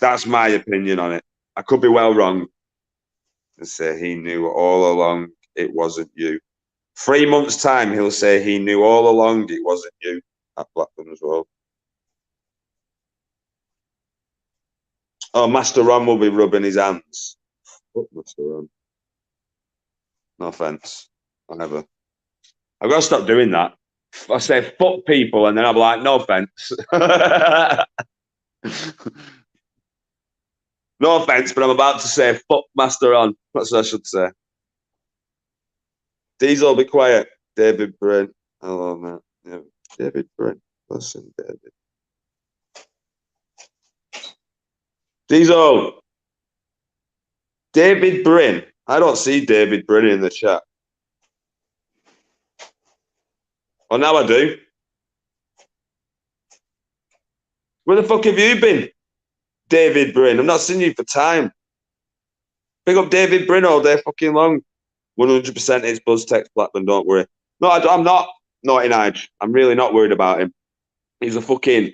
That's my opinion on it. I could be well wrong. And say he knew all along it wasn't you. 3 months' time, he'll say he knew all along it wasn't you at Blackburn as well. Oh, Master Ron will be rubbing his hands. Fuck Master Ron. No offense. Whatever. I've got to stop doing that. I say fuck people, and then I'm like, no offense. No offense, but I'm about to say fuck Master on. That's what I should say. Diesel, be quiet. David Brent. Hello, man. Yeah, David Brent. Listen, David. Diesel. David Brin. I don't see David Brin in the chat. Oh, now I do. Where the fuck have you been, David Brin? I've not seen you for time. Pick up David Brin all day fucking long. 100% it's BuzzText Blackburn, don't worry. No, I'm not naughty Nige. I'm really not worried about him. He's a pufferfish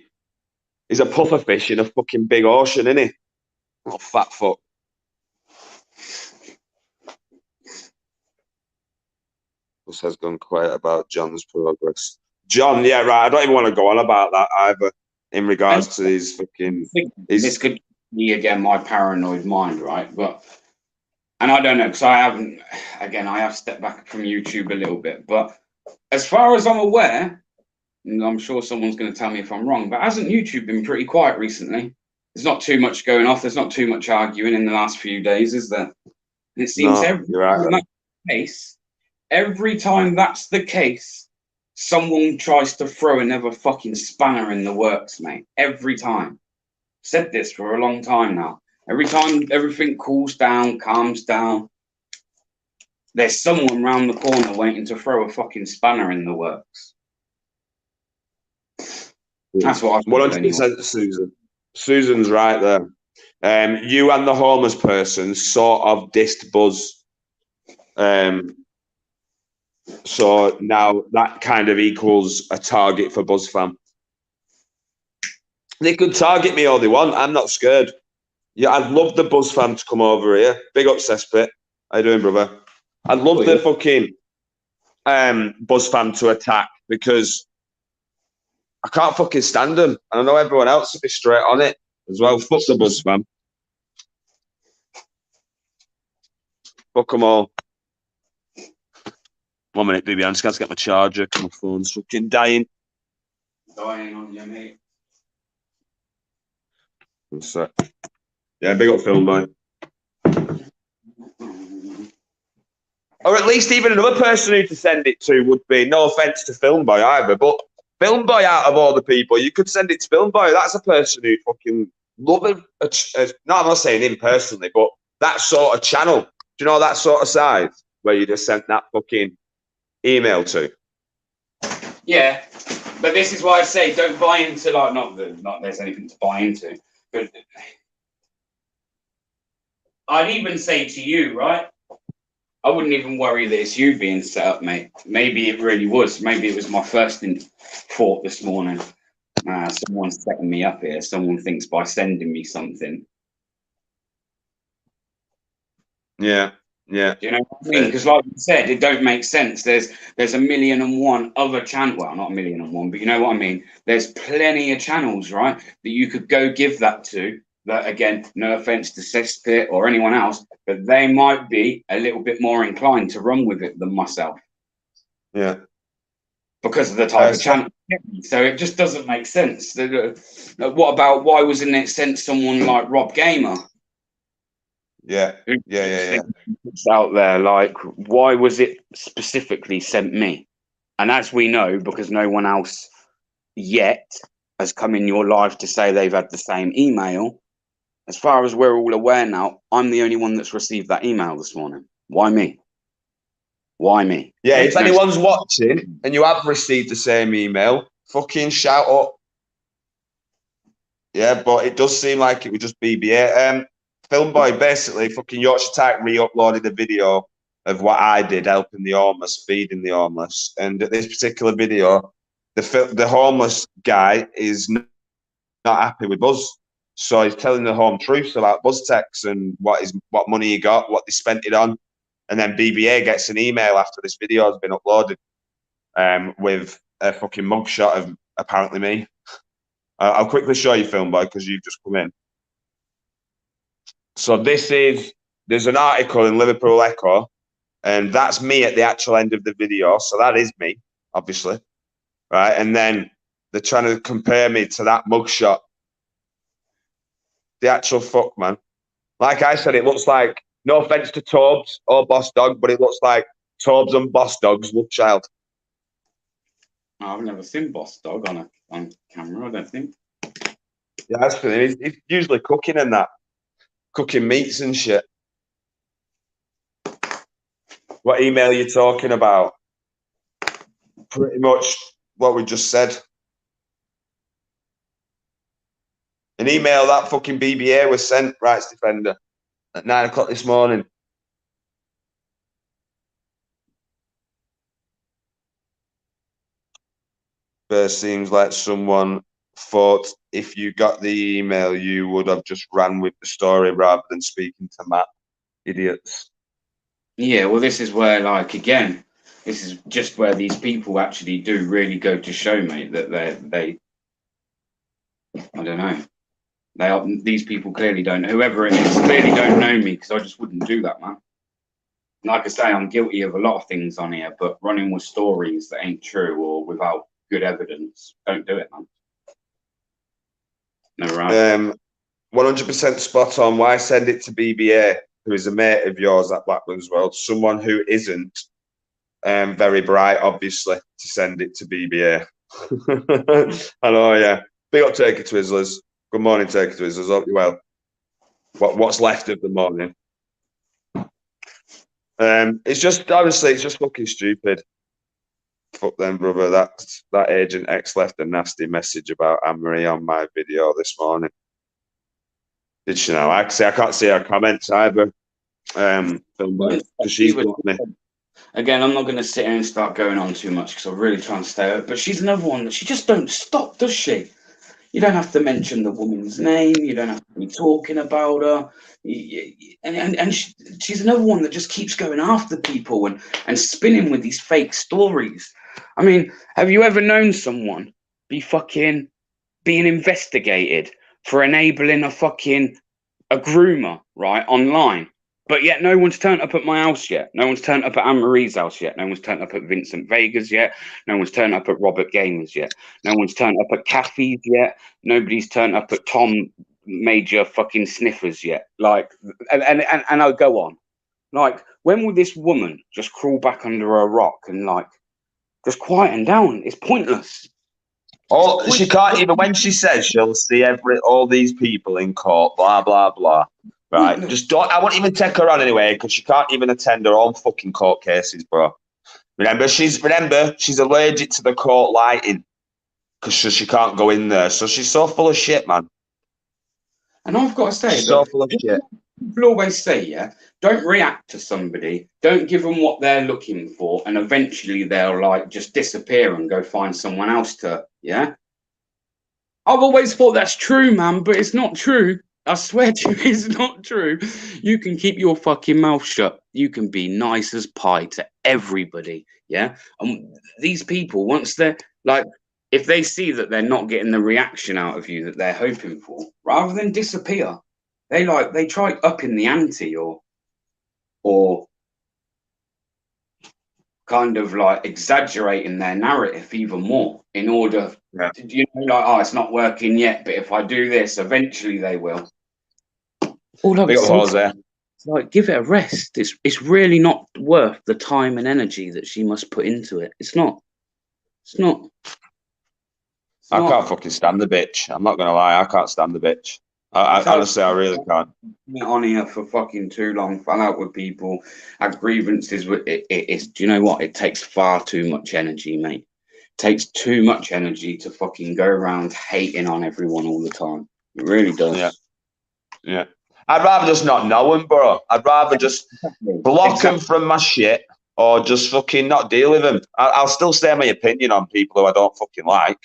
in a fucking big ocean, isn't he? Oh, fat fuck. This has gone quiet about John's progress. John, yeah, right. I don't even want to go on about that either in regards to his fucking... This could be, again, my paranoid mind, right? And I don't know, because I have stepped back from YouTube a little bit, but as far as I'm aware, and I'm sure someone's going to tell me if I'm wrong, but hasn't YouTube been pretty quiet recently? There's not too much going off. There's not too much arguing in the last few days, is there? And it seems every time that's the case, someone tries to throw another fucking spanner in the works, mate. Every time. Said this for a long time now. Every time everything cools down, calms down, there's someone round the corner waiting to throw a fucking spanner in the works. That's what I 100% anyway. Susan. Susan's right there. You and the homeless person sort of dissed Buzz. So now that kind of equals a target for BuzzFam. They could target me all they want. I'm not scared. Yeah, I'd love the BuzzFam to come over here. Big up, Cesspit. How you doing, brother? I'd love the fucking BuzzFam to attack because I can't fucking stand them. And I know everyone else would be straight on it as well. Fuck the BuzzFam. Fuck them all. 1 minute, baby. I'm just going to get my charger. My phone's fucking dying. Dying on you, mate. What's that? Yeah, big up Film Boy. Or at least even another person who to send it to would be, no offence to Film Boy either, but Film Boy out of all the people, you could send it to Film Boy. That's a person who fucking love him. No, I'm not saying him personally, but that sort of channel. Do you know that sort of side where you just sent that fucking email to? Yeah, but this is why I say don't buy into not there's anything to buy into, but I'd even say to you, right? I wouldn't even worry that it's you being set up, mate. Maybe it really was. Maybe it was my first thought this morning. Someone's setting me up here. Someone thinks by sending me something. Yeah. Yeah. Do you know what I mean? Because like you said, it don't make sense. There's 1,000,001 other channels. Well, not 1,000,001, but you know what I mean? There's plenty of channels, right, that you could go give that to. That, again, no offense to Cesspit or anyone else, but they might be a little bit more inclined to run with it than myself. Yeah. Because of the type of channel. So it just doesn't make sense. What about why wasn't it sent someone like Rob Gamer? Yeah. It's out there, like, why was it specifically sent me? And as we know, because no one else yet has come in your life to say they've had the same email, as far as we're all aware now, I'm the only one that's received that email this morning. Why me? Why me? Yeah, if anyone's watching and you have received the same email, fucking shout up. Yeah, but it does seem like it would just BBA. Film Boy, basically, fucking Yorkshire Tyke re-uploaded a video of what I did helping the homeless, feeding the homeless. And at this particular video, the homeless guy is not happy with Buzz. So he's telling the home truths about BuzzText and what money he got, what they spent it on. And then BBA gets an email after this video has been uploaded with a fucking mugshot of apparently me. I'll quickly show you, Film Boy, because you've just come in. So there's an article in Liverpool Echo, and that's me at the actual end of the video. So that is me, obviously. right? And then they're trying to compare me to that mugshot. The actual fuck, man. Like I said, it looks like, no offense to Tobes or Boss Dog, but it looks like Tobes and Boss Dog's love child. I've never seen Boss Dog on camera, I don't think. Yeah, that's funny. He's usually cooking and that. Cooking meats and shit. What email are you talking about? Pretty much what we just said. An email that fucking BBA was sent, Rights Defender, at 9 o'clock this morning. First seems like someone thought if you got the email, you would have just ran with the story rather than speaking to Matt. Idiots. Yeah, well, this is where, like, again, this is just where these people actually do really go to show, mate, that they I don't know. These people clearly don't, whoever it is, clearly don't know me, because I just wouldn't do that, man. Like I say, I'm guilty of a lot of things on here, but running with stories that ain't true or without good evidence, don't do it, man. No, right. 100% spot on. Why send it to BBA, who is a mate of yours at Blackman's World? Someone who isn't very bright, obviously, to send it to BBA. I know, yeah. Big up Turkey Twizzlers. Good morning, Turkey Twizzlers. Hope you're well. What's left of the morning? It's just, honestly, it's just fucking stupid. Fuck them, brother. That Agent X left a nasty message about Anne-Marie on my video this morning. Did she know? I can't see her comments either. Because she's blocked me. Again, I'm not going to sit here and start going on too much because I'm really trying to stay up. But she's another one that she just don't stop, does she? You don't have to mention the woman's name. You don't have to be talking about her. And she's another one that just keeps going after people and spinning with these fake stories. I mean, have you ever known someone be fucking being investigated for enabling a groomer, right, online? But yet no one's turned up at my house yet. No one's turned up at Anne-Marie's house yet. No one's turned up at Vincent Vega's yet. No one's turned up at Robert Gamer's yet. No one's turned up at Kathy's yet. Nobody's turned up at Tom Major fucking Sniffers yet. Like, and I'll go on. Like, when will this woman just crawl back under a rock and, like, just quieten down? It's pointless. Oh, she can't even, when she says she'll see all these people in court, blah, blah, blah. Right, just don't. I won't even take her on anyway because she can't even attend her own fucking court cases, bro. Remember, she's allergic to the court lighting because she can't go in there. So she's so full of shit, man. And I've got to say, she's so full of shit. People always say, yeah, don't react to somebody, don't give them what they're looking for, and eventually they'll like just disappear and go find someone else to, yeah. I've always thought that's true, man, but it's not true. I swear to you, it's not true. You can keep your fucking mouth shut. You can be nice as pie to everybody, yeah? And these people, once they're, like, if they see that they're not getting the reaction out of you that they're hoping for, rather than disappear, they try upping the ante or kind of like exaggerating their narrative even more in order to, you know, like, oh, it's not working yet, but if I do this, eventually they will. All of it's like, give it a rest. It's really not worth the time and energy that she must put into it. It's not. I can't fucking stand the bitch. I'm not gonna lie, I can't stand the bitch. I honestly, I really can't. Been on here for fucking too long, fell out with people, had grievances with it's. Do you know what? It takes far too much energy, mate. It takes too much energy to fucking go around hating on everyone all the time. It really does. Yeah. I'd rather just not know him, bro. I'd rather just block him from my shit or just fucking not deal with him. I'll still say my opinion on people who I don't fucking like,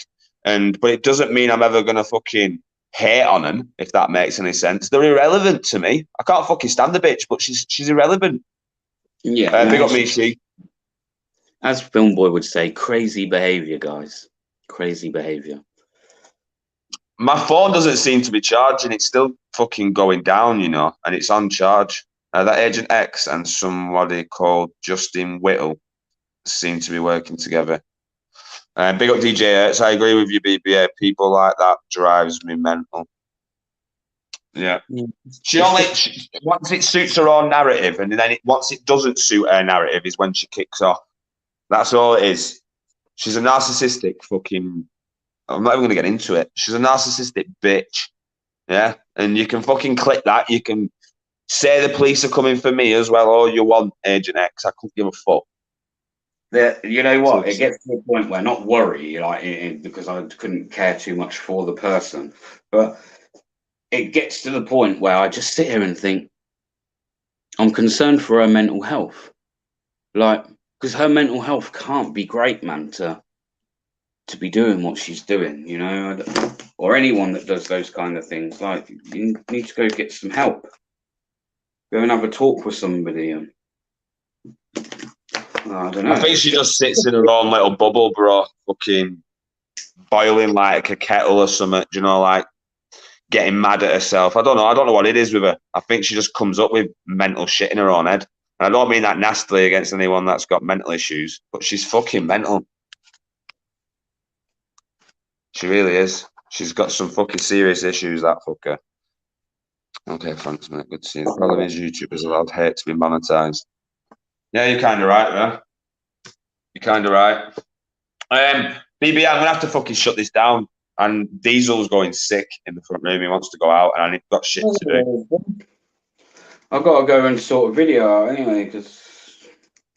but it doesn't mean I'm ever gonna fucking hate on them, if that makes any sense. They're irrelevant to me. I can't fucking stand the bitch, but she's irrelevant. Yeah. Big up me, she. As Film Boy would say, crazy behaviour, guys. Crazy behaviour. My phone doesn't seem to be charging. It's still fucking going down, you know, and it's on charge. That Agent X and somebody called Justin Whittle seem to be working together. Big up DJ Hertz. I agree with you, BBA. People like that drives me mental. Yeah. She once it suits her own narrative, and then once it doesn't suit her narrative is when she kicks off. That's all it is. She's a narcissistic fucking. I'm not even going to get into it. She's a narcissistic bitch. Yeah. And you can fucking click that. You can say the police are coming for me as well. All you want, Agent X. I couldn't give a fuck. You know what? It gets to the point where not worry, because I couldn't care too much for the person, but it gets to the point where I just sit here and think, I'm concerned for her mental health, because her mental health can't be great, man, to be doing what she's doing, or anyone that does those kind of things. Like, you need to go get some help, go and have a talk with somebody, and I don't know. I think she just sits in her own little bubble, bro. Fucking boiling like a kettle or something. Like getting mad at herself. I don't know what it is with her. I think she just comes up with mental shit in her own head. And I don't mean that nastily against anyone that's got mental issues, but she's fucking mental. She really is. She's got some fucking serious issues, that fucker. Okay, thanks, mate. Good to see you. The problem is YouTubers allowed hate to be monetized. Yeah, you're kind of right there. You're kind of right. BB, I'm going to have to fucking shut this down. And Diesel's going sick in the front room. He wants to go out, and I've got shit to do. I've got to go and sort a video out anyway, because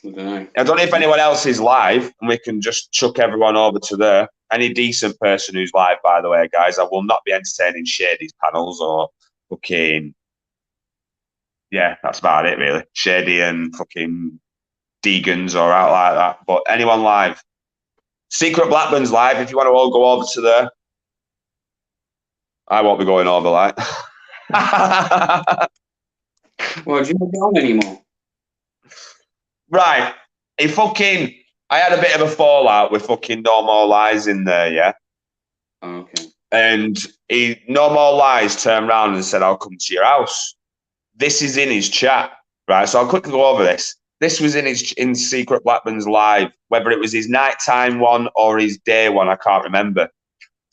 I don't know. I don't know if anyone else is live, and we can just chuck everyone over to there. Any decent person who's live, by the way, guys. I will not be entertaining Shady's panels or fucking... Yeah, that's about it, really. Shady and fucking Deegans or out like that. But anyone live. Secret Blackburn's live. If you want to all go over to there. I won't be going over, like. Well, do you not get on anymore? Right. I had a bit of a fallout with fucking No More Lies in there, yeah? Okay. And No More Lies turned around and said, I'll come to your house. This is in his chat, right? So I'll quickly go over this. This was in Secret Blackburn's live, whether it was his nighttime one or his day one, I can't remember.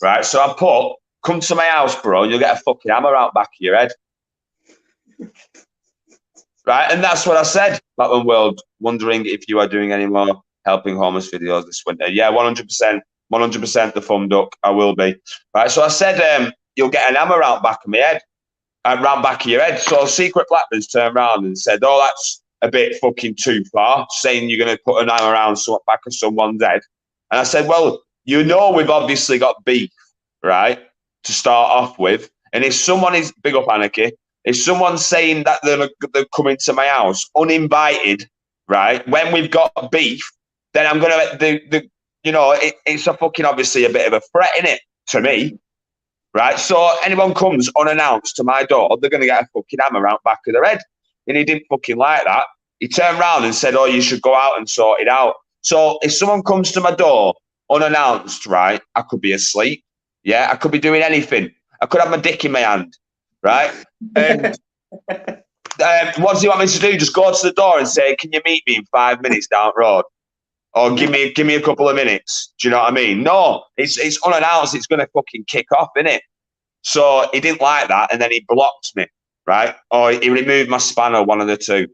Right? So I put, come to my house, bro, and you'll get a fucking hammer out back of your head. Right? And that's what I said. Blackburn World, wondering if you are doing any more helping homeless videos this winter. Yeah, 100%. 100% the thumb duck. I will be. Right? So I said, you'll get an hammer out back of my head. Round back of your head. So Secret Blackburn's turned around and said, oh, that's a bit fucking too far, saying you're going to put an hammer around back of someone's head. And I said, well, we've obviously got beef, right, to start off with. And if someone is, big up Anarchy, if someone's saying that they're coming to my house uninvited, right, when we've got beef, then I'm going to, it's a fucking obviously a bit of a threat, innit, to me. Right, so anyone comes unannounced to my door, they're going to get a fucking hammer out back of their head. And he didn't fucking like that. He turned around and said, oh, you should go out and sort it out. So if someone comes to my door unannounced, right, I could be asleep. Yeah, I could be doing anything. I could have my dick in my hand, right? And what does he want me to do? Just go to the door and say, can you meet me in 5 minutes down the road? Or give me a couple of minutes. Do you know what I mean? No, it's unannounced. It's going to fucking kick off, innit? So he didn't like that, and then he blocked me, right? Or he removed my spanner, one of the two.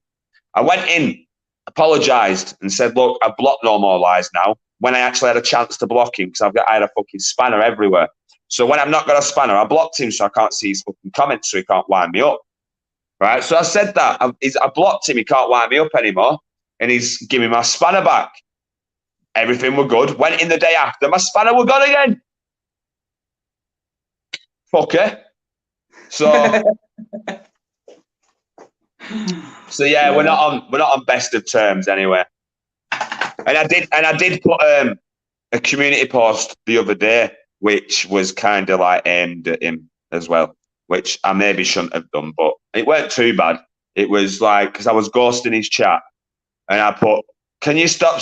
I went in, apologised, and said, look, I've blocked No More Lies now, when I actually had a chance to block him, because I had a fucking spanner everywhere. So when I've not got a spanner, I blocked him so I can't see his fucking comments, so he can't wind me up. Right? So I said that. I blocked him, he can't wind me up anymore, and he's giving my spanner back. Everything were good. Went in the day after, my spanner were gone again. Fucker. So yeah, we're not on best of terms anyway. And I did put a community post the other day, which was kind of like aimed at him as well, which I maybe shouldn't have done, but it weren't too bad. It was like, because I was ghosting his chat, and I put, can you stop?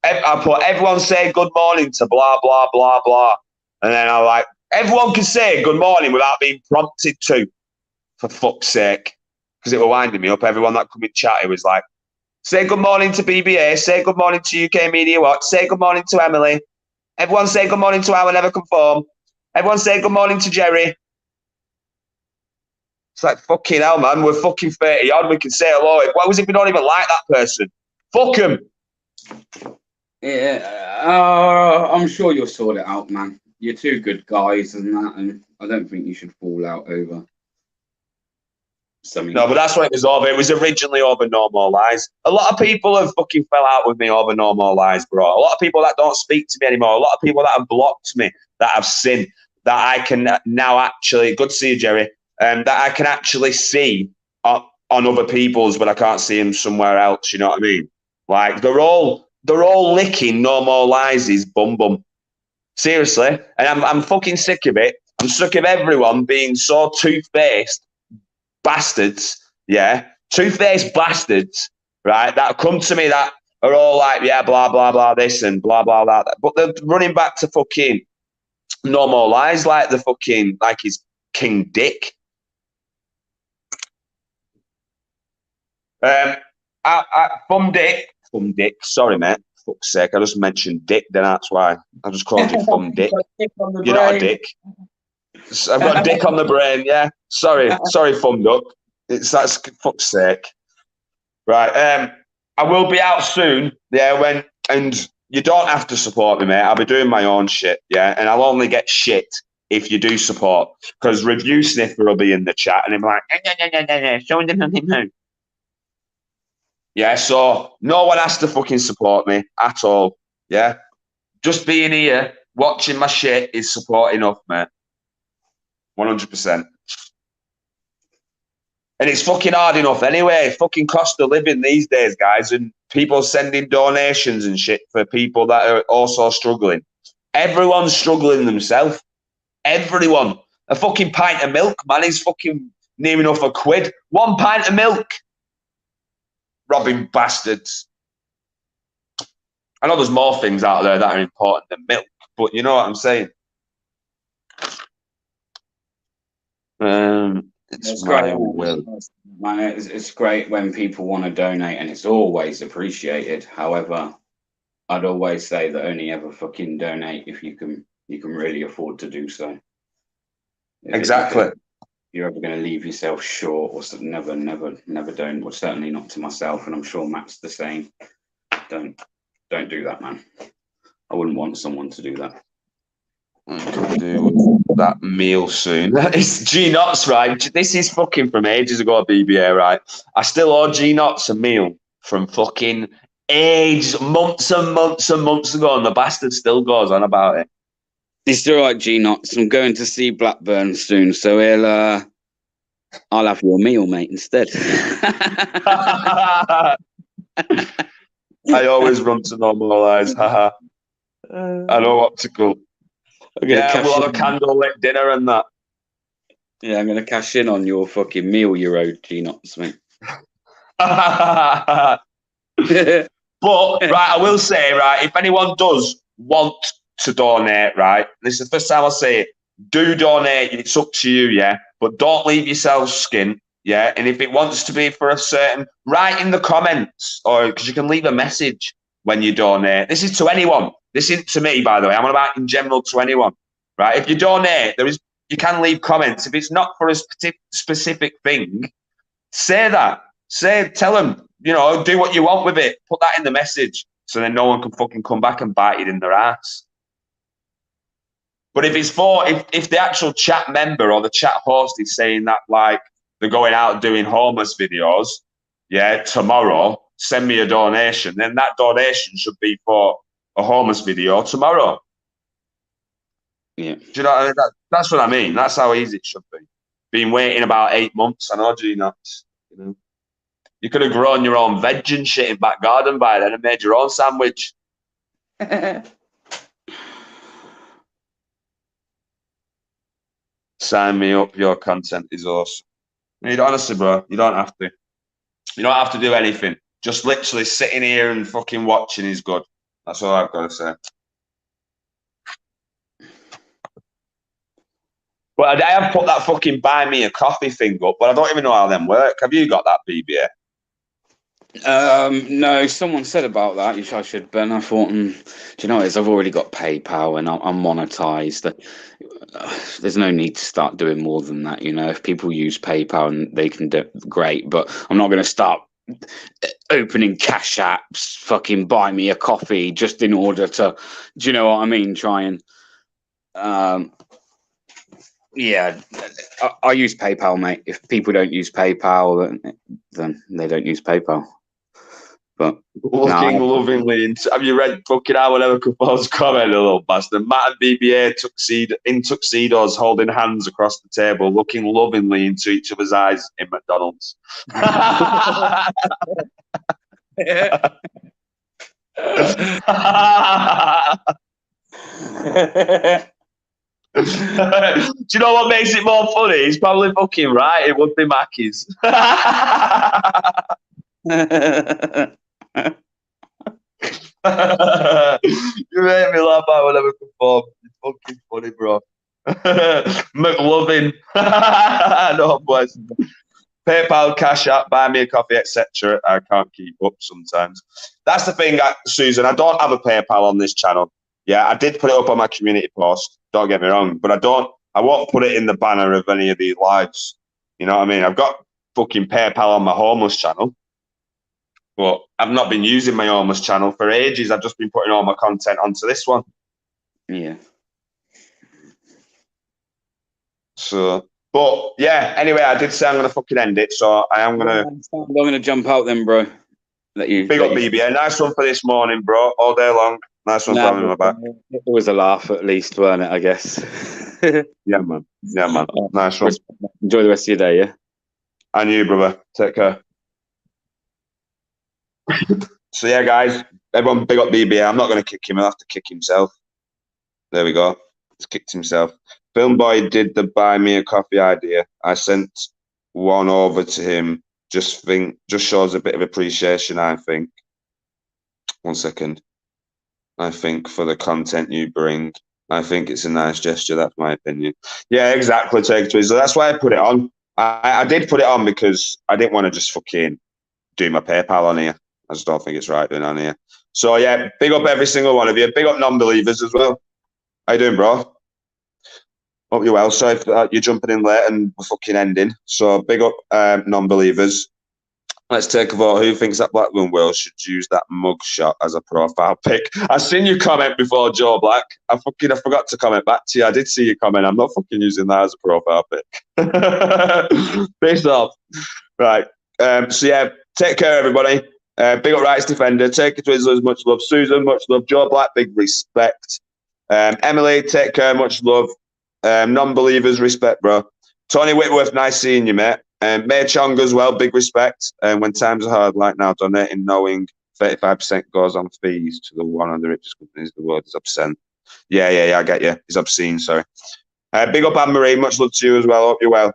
I put, everyone say good morning to blah, blah, blah, blah. And then I like, everyone can say good morning without being prompted to, for fuck's sake. Because it was winding me up. Everyone that come in chat, it was like, say good morning to BBA, say good morning to UK Media Watch, say good morning to Emily. Everyone say good morning to our never conform. Everyone say good morning to Jerry. It's like, fucking hell, man. We're fucking 30 odd. We can say hello. Why was it we don't even like that person? Fuck him. Yeah, I'm sure you'll sort it out, man. You're two good guys and that, and I don't think you should fall out over something. No, but that's what it was over. It was originally over No More Lies. A lot of people have fucking fell out with me over No More Lies, bro. A lot of people that don't speak to me anymore. A lot of people that have blocked me, that have sinned, that I can now actually, good to see you, Jerry, that I can actually see on other people's, but I can't see them somewhere else. You know what I mean? Like, they're all licking No More Lies' bum bum. Seriously. And I'm fucking sick of it. I'm sick of everyone being so two-faced bastards, yeah, two-faced bastards, right, that come to me that are all like, yeah, blah, blah, blah, this and blah, blah, blah. But they're running back to fucking No More Lies like the fucking, like he's King Dick. Fum Dick, sorry, mate. Fuck's sake, I just mentioned Dick, then that's why. I just called you Fum Dick. You're not a dick. I've got dick on the brain, yeah. Sorry, Fum Duck. That's fuck's sake. Right, I will be out soon, yeah, and you don't have to support me, mate. I'll be doing my own shit, yeah, and I'll only get shit if you do support, because Review Sniffer will be in the chat, and I'm like, showing them nothing new. Yeah, so no one has to fucking support me at all, yeah. Just being here, watching my shit is support enough, mate. 100%. And it's fucking hard enough anyway. Fucking cost of living these days, guys, and people sending donations and shit for people that are also struggling. Everyone's struggling themselves. Everyone. A fucking pint of milk, man, is fucking near enough a quid. 1 pint of milk. Robbing bastards. I know there's more things out there that are important than milk, but you know what I'm saying. It's my will. Man, it's great when people want to donate, and it's always appreciated. However, I'd always say that only ever fucking donate if you can really afford to do so. Exactly. If you're ever going to leave yourself short, or something, never don't. Well, certainly not to myself, and I'm sure Matt's the same. Don't do that, man. I wouldn't want someone to do that. I could do that meal soon. It's G Knots, right? This is fucking from ages ago, BBA, right? I still owe G Knots a meal from fucking months and months and months ago, and the bastard still goes on about it. It's all right, G Knots. I'm going to see Blackburn soon, so I'll have your meal, mate, instead. I always run to normalise. Haha. I know what to cook. Yeah, we'll have a candlelit dinner and that. Yeah, I'm going to cash in on your fucking meal you owed, G Knots, mate. But, right, I will say, right, if anyone does want to donate, right, this is the first time I'll say it, do donate, it's up to you, yeah, but don't leave yourself skint, yeah, and if it wants to be for a certain, write in the comments, or because you can leave a message when you donate. This is to anyone. This isn't to me, by the way. I'm on about in general to anyone, right? If you donate, you can leave comments. If it's not for a specific thing, say that. Tell them, do what you want with it. Put that in the message, so then no one can fucking come back and bite it in their ass. But if it's if the actual chat member or the chat host is saying that, like, they're going out doing homeless videos, yeah, tomorrow, send me a donation, then that donation should be for a homeless video tomorrow. Yeah. Do you know what I mean? That's what I mean. That's how easy it should be. Been waiting about 8 months. I know, G-Nuts. You could have grown your own veg and shit in back garden by then and made your own sandwich. Sign me up. Your content is awesome. Honestly, bro, you don't have to. You don't have to do anything. Just literally sitting here and fucking watching is good. That's all I've got to say. But I have put that fucking buy me a coffee thing up, but I don't even know how them work. Have you got that, BBA? No, someone said about that. I should, Ben. I thought, do you know what? I've already got PayPal and I'm monetized. There's no need to start doing more than that. You know, if people use PayPal and they can do great, but I'm not going to start opening cash apps, fucking buy me a coffee just in order to, do you know what I mean? Try and, yeah, I use PayPal, mate. If people don't use PayPal, then they don't use PayPal. But looking lovingly into. Have you read fucking I Will Never Conform's comment, a little bastard? Matt and BBA in tuxedos, holding hands across the table, looking lovingly into each other's eyes in McDonald's. Do you know what makes it more funny? He's probably fucking right. It would be Mackey's. You make me laugh. I will never conform. It's fucking funny, bro. McLovin. No, boys. PayPal, Cash App, buy me a coffee, etc. I can't keep up sometimes. That's the thing, Susan. I don't have a PayPal on this channel. Yeah, I did put it up on my community post. Don't get me wrong, but I won't put it in the banner of any of these lives. You know what I mean? I've got fucking PayPal on my homeless channel, but I've not been using my homeless channel for ages. I've just been putting all my content onto this one. Yeah. So, but yeah. Anyway, I did say I'm gonna fucking end it, so I am gonna. I'm gonna jump out then, bro. Big up BBA. Nice one for this morning, bro. All day long. Nice one for having my back. It was a laugh, at least, weren't it? I guess. Yeah, man. Yeah, man. Nice one. Enjoy the rest of your day, yeah? And you, brother. Take care. So, yeah, guys, everyone big up BBA. I'm not going to kick him. I'll have to kick himself. There we go. He's kicked himself. Film Boy did the buy me a coffee idea. I sent one over to him. Just shows a bit of appreciation, I think. 1 second. I think for the content you bring. I think it's a nice gesture. That's my opinion. Yeah, exactly. Take it to so that's why I put it on. I did put it on because I didn't want to just fucking do my PayPal on here. I just don't think it's right doing it on here. So yeah, big up every single one of you. Big up non-believers as well. How you doing, bro? Hope you're well. Sorry if you're jumping in late and we're fucking ending. So big up non-believers. Let's take a vote. Who thinks that Blackburn Will should use that mugshot as a profile pic? I seen your comment before, Joe Black. I forgot to comment back to you. I did see your comment. I'm not fucking using that as a profile pic. Face off. Right. So yeah, take care, everybody. Big up Rights Defender. Take it to Twizzlers. Much love. Susan, much love. Joe Black, big respect. Emily, take care. Much love. Non-believers, respect, bro. Tony Whitworth, nice seeing you, mate. May Chong as well, big respect. When times are hard like now, donating knowing 35% goes on fees to the one of the richest companies in the world is obscene. Yeah, I get you. It's obscene, sorry. Big up Anne-Marie, much love to you as well. Hope you're well.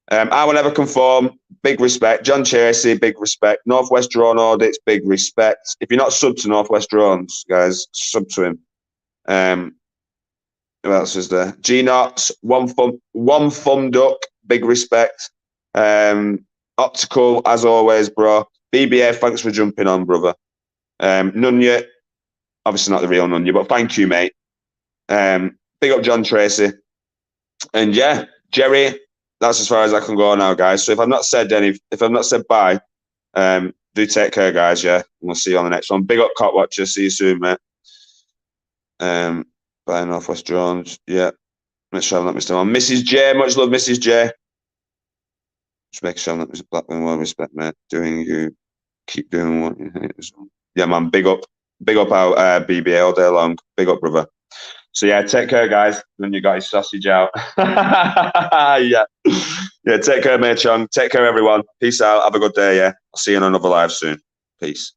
I will never conform, big respect. John Chasey, big respect. Northwest Drone Audits, big respect. If you're not sub to Northwest Drones, guys, sub to him. Who else is there? G-Knots, one thumb duck, big respect. Optical, as always, bro. BBA, thanks for jumping on, brother. Nunya, obviously not the real Nunya, but thank you, mate. Big up John Tracy. And yeah, Jerry, that's as far as I can go now, guys. So if I've not said bye, do take care, guys, yeah. And we'll see you on the next one. Big up Cop Watcher, see you soon, mate. By Northwest Drones, yeah. Make sure I'm not missing one. Mrs. J, much love, Mrs. J. Just make sure I'm not missing Blackburn. Well, respect, mate. Keep doing what you hate. Yeah, man. Big up our BBA all day long. Big up, brother. So yeah, take care, guys. Then you got your sausage out. Yeah. Take care, mate, Chong. Take care, everyone. Peace out. Have a good day. Yeah, I'll see you on another live soon. Peace.